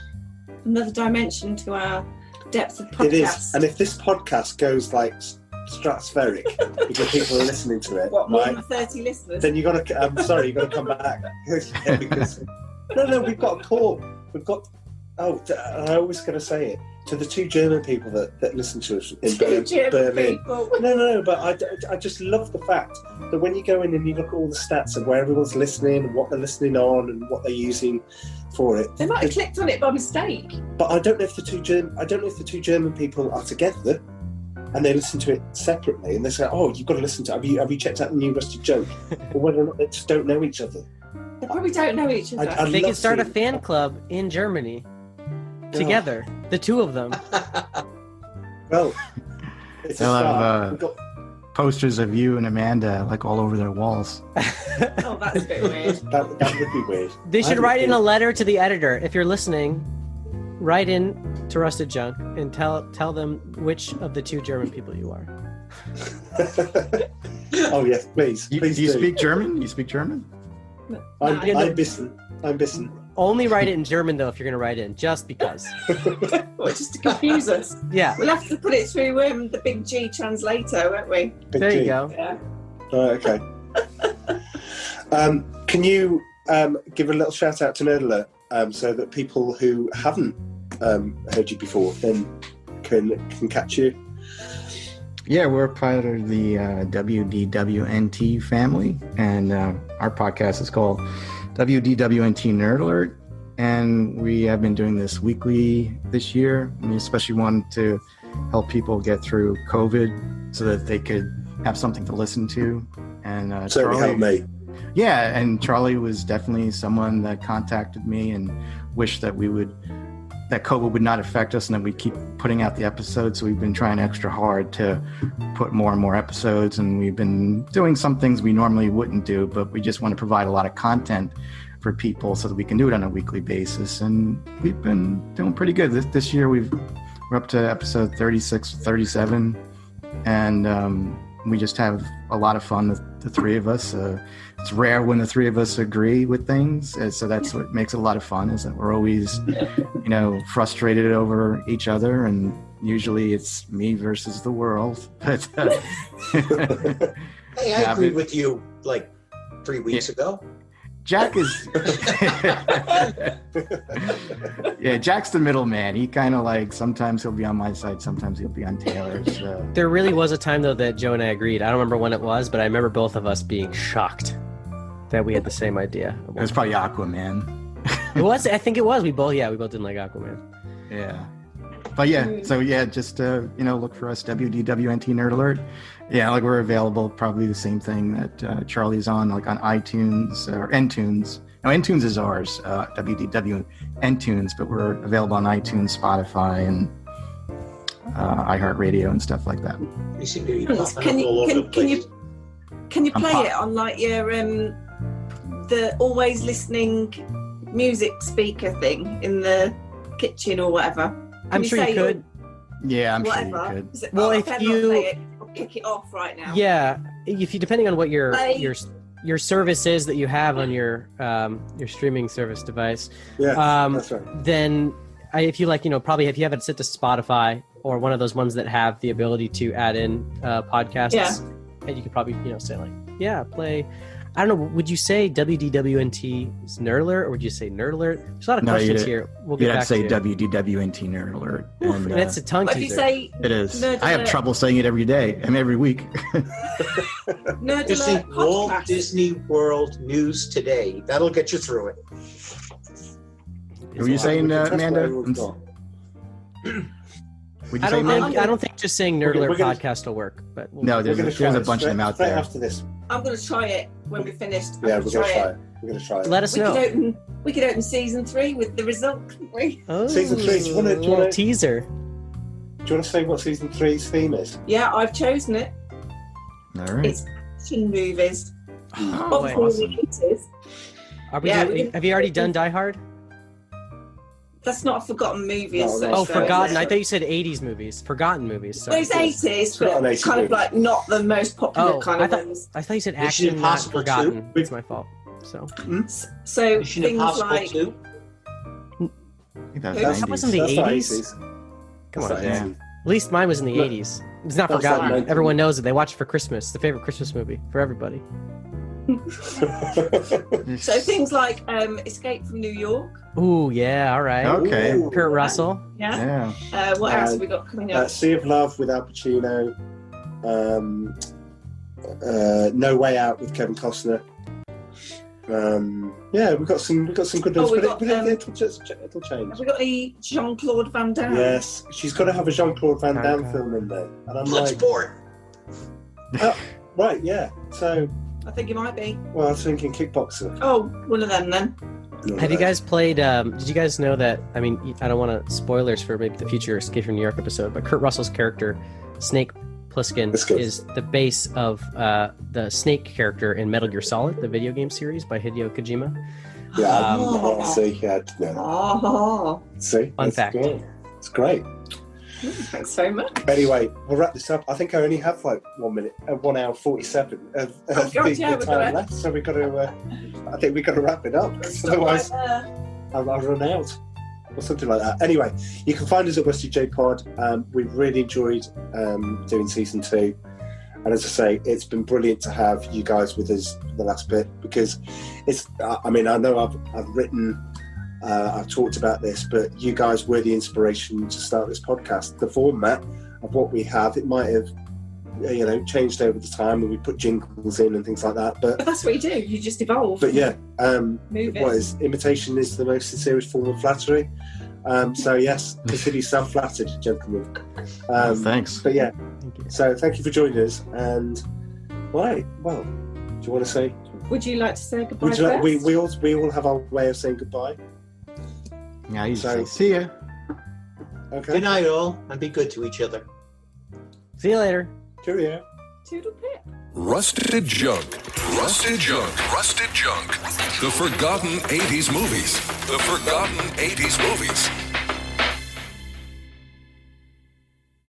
Speaker 15: another dimension to our depth of podcast.
Speaker 9: It is, and if this podcast goes like stratospheric because people are listening to it,
Speaker 15: What, more
Speaker 9: right,
Speaker 15: than 30 listeners?
Speaker 9: then you got to. I'm sorry, you got to come back. Yeah, because no, we've got a call. We've got. Oh, I always going to say it to the 2 German people that listen to us in Berlin. No, but I just love the fact that when you go in and you look at all the stats of where everyone's listening and what they're listening on and what they're using for it.
Speaker 15: They might have clicked on it by mistake.
Speaker 9: But I don't know if the two German people are together and they listen to it separately and they say, "Oh, you've got to listen to it. Have you checked out the new Rusty Joke?" Or whether or not they just don't know each other.
Speaker 15: They probably don't know each other.
Speaker 16: They can start a fan club in Germany together, the 2 of them.
Speaker 9: Well, it's a
Speaker 17: They'll
Speaker 9: start.
Speaker 17: have
Speaker 9: We've got
Speaker 17: posters of you and Amanda like all over their walls.
Speaker 15: Oh, that's a bit weird.
Speaker 9: That would be weird.
Speaker 16: They should write in a letter to the editor. If you're listening, write in to Rusted Junk and tell them which of the 2 German people you are.
Speaker 9: Oh yes, please.
Speaker 17: Do you speak German? You speak German?
Speaker 9: I'm Bissen.
Speaker 16: Only write it in German though if you're gonna write it in, just because.
Speaker 15: Well, just to confuse us.
Speaker 16: Yeah.
Speaker 15: We'll have to put it through the big G translator, won't we?
Speaker 9: Big
Speaker 16: There
Speaker 9: G.
Speaker 16: you go.
Speaker 15: Yeah.
Speaker 9: Okay. Can you give a little shout out to Nerd Alert so that people who haven't heard you before then can catch you?
Speaker 17: Yeah, we're part of the WDWNT family, and our podcast is called WDWNT Nerd Alert, and we have been doing this weekly this year. We especially wanted to help people get through COVID so that they could have something to listen to. And
Speaker 9: Certainly helped me.
Speaker 17: Yeah, and Charlie was definitely someone that contacted me and wished that that COVID would not affect us and that we'd keep putting out the episodes. So we've been trying extra hard to put more and more episodes, and we've been doing some things we normally wouldn't do, but we just want to provide a lot of content for people so that we can do it on a weekly basis. And we've been doing pretty good. This year we're up to episode 36, 37, and we just have a lot of fun with the three of us. It's rare when the three of us agree with things, so that's what makes it a lot of fun, is that we're always, frustrated over each other, and usually it's me versus the world. But
Speaker 1: Hey, I agreed with you like 3 weeks ago.
Speaker 17: Jack is Jack's the middleman. He kind of like, sometimes he'll be on my side, sometimes he'll be on Taylor's.
Speaker 16: There really was a time though that Joe and I agreed. I don't remember when it was, but I remember both of us being shocked that we had the same idea.
Speaker 17: It was probably Aquaman.
Speaker 16: It was. I think it was. We both didn't like Aquaman.
Speaker 17: Yeah. But just look for us, WDWNT Nerd Alert. Yeah, like we're available, probably the same thing that Charlie's on, like on iTunes or Ntunes. No, Ntunes is ours, WDW Ntunes, but we're available on iTunes, Spotify, and iHeartRadio and stuff like that.
Speaker 1: You seem to be popping up all over the place.
Speaker 15: Can you play it on like your the always listening music speaker thing in the kitchen or whatever?
Speaker 16: I'm sure you could.
Speaker 17: Yeah, I'm
Speaker 15: whatever.
Speaker 17: Sure you could.
Speaker 16: Well, if you
Speaker 15: kick it off right now.
Speaker 16: Yeah, if you, depending on what your service is that you have on your streaming service device.
Speaker 9: Yeah, that's right.
Speaker 16: Then if you probably if you have it set to Spotify or one of those ones that have the ability to add in podcasts, and you could probably say play. I don't know. Would you say WDWNT is Nerd Alert, or would you say Nerd Alert? There's a lot of questions here. We'll get back to
Speaker 17: you'd have to say WDWNT Nerd Alert.
Speaker 16: And it's a tongue teaser.
Speaker 15: If you say
Speaker 17: it is.
Speaker 15: Nerd
Speaker 17: I have
Speaker 15: Alert.
Speaker 17: trouble saying it every day and every week.
Speaker 15: Nerd
Speaker 1: Just see
Speaker 15: Alert
Speaker 1: Walt
Speaker 15: podcast.
Speaker 1: Disney World News Today. That'll get you through it.
Speaker 17: What were you saying, Amanda?
Speaker 16: I don't think just saying Nerd Alert podcast will work. But
Speaker 17: there's a bunch of them out there.
Speaker 9: After this.
Speaker 15: I'm going to try it when we're finished.
Speaker 9: Yeah, we're going to try it. We're going to try it.
Speaker 16: Let us know.
Speaker 15: We could open season 3 with the result, couldn't we?
Speaker 16: Oh,
Speaker 9: Season 3. Do you want
Speaker 16: little teaser?
Speaker 9: Do you want to say what season 3's theme is?
Speaker 15: Yeah, I've chosen it.
Speaker 17: All right.
Speaker 15: It's action movies.
Speaker 16: Oh,
Speaker 15: Obviously,
Speaker 16: awesome. Have you already done Die Hard?
Speaker 15: That's not a forgotten movie.
Speaker 9: No,
Speaker 15: as such,
Speaker 16: Oh,
Speaker 15: though,
Speaker 16: forgotten.
Speaker 15: is it?
Speaker 16: I thought you said 80s movies. Forgotten movies. Sorry.
Speaker 15: Well, it's 80s, but
Speaker 9: not an 80s
Speaker 15: kind of
Speaker 9: movie.
Speaker 15: like not the most popular kind of ones.
Speaker 16: I thought you said
Speaker 1: Mission
Speaker 16: action, not
Speaker 1: Impossible
Speaker 16: forgotten.
Speaker 1: 2.
Speaker 16: It's my fault. So
Speaker 15: So
Speaker 1: Mission
Speaker 15: things
Speaker 1: Impossible
Speaker 15: like
Speaker 1: 2.
Speaker 16: that was in the 80s. Come on,
Speaker 9: That's
Speaker 16: man.
Speaker 9: 80s.
Speaker 16: At least mine was in the 80s. It's not
Speaker 9: That's
Speaker 16: forgotten.
Speaker 9: like 90s.
Speaker 16: Everyone knows it. They watch it for Christmas. The favorite Christmas movie for everybody.
Speaker 15: so things like Escape from New York.
Speaker 16: Ooh, yeah, all right.
Speaker 17: Okay.
Speaker 9: Ooh.
Speaker 16: Kurt Russell.
Speaker 15: Yeah. What else have we got coming up?
Speaker 9: Sea of Love with Al Pacino. No Way Out with Kevin Costner. We've got some good ones, it'll change.
Speaker 15: Have we got any Jean-Claude Van Damme?
Speaker 9: Yes, she's got to have a Jean-Claude Van Damme film in there, and I'm like,
Speaker 1: Bloodsport.
Speaker 9: right, yeah. So,
Speaker 15: I think it might be.
Speaker 9: well, I was thinking Kickboxer.
Speaker 15: Oh, one of them then.
Speaker 16: Have you guys played? Did you guys know that? I mean, I don't want to spoilers for maybe the future Escape from New York episode, but Kurt Russell's character, Snake Plissken, is the base of the Snake character in Metal Gear Solid, the video game series by Hideo Kojima.
Speaker 9: Yeah, see, yeah, see,
Speaker 16: Fun fact.
Speaker 9: Great. It's great.
Speaker 15: Thanks very much.
Speaker 9: Anyway, we'll wrap this up. I think I only have like 1 minute, 1 hour 47 of
Speaker 15: God, yeah,
Speaker 9: the time left, so we got to. I think we got to wrap it up. Otherwise, I'll run out. Or something like that. Anyway, you can find us at Rusty J Pod. We've really enjoyed doing season 2. And as I say, it's been brilliant to have you guys with us for the last bit, because it's, I mean, I know I've written, I've talked about this, but you guys were the inspiration to start this podcast. The format of what we have, it might have, you know, changed over the time, and we put jingles in and things like that. But
Speaker 15: that's what you do. You just evolve.
Speaker 9: But yeah,
Speaker 15: Move
Speaker 9: what
Speaker 15: it.
Speaker 9: is imitation is the most sincerest form of flattery. So yes, consider yourself flattered, gentlemen.
Speaker 17: Thanks.
Speaker 9: But yeah, so thank you for joining us. And right, well, do you want to say?
Speaker 15: Would you like to say goodbye
Speaker 9: Would you like,
Speaker 15: first?
Speaker 9: we all have our way of saying goodbye.
Speaker 17: Yeah, you
Speaker 9: So-
Speaker 17: say, see ya.
Speaker 9: Okay.
Speaker 1: Good night, all, and be good to each other.
Speaker 16: See you later.
Speaker 9: Cheerio.
Speaker 15: Toodle pip.
Speaker 18: Rusted Junk. Rusted Junk. Rusted Junk. The Forgotten 80s Movies. The Forgotten 80s Movies.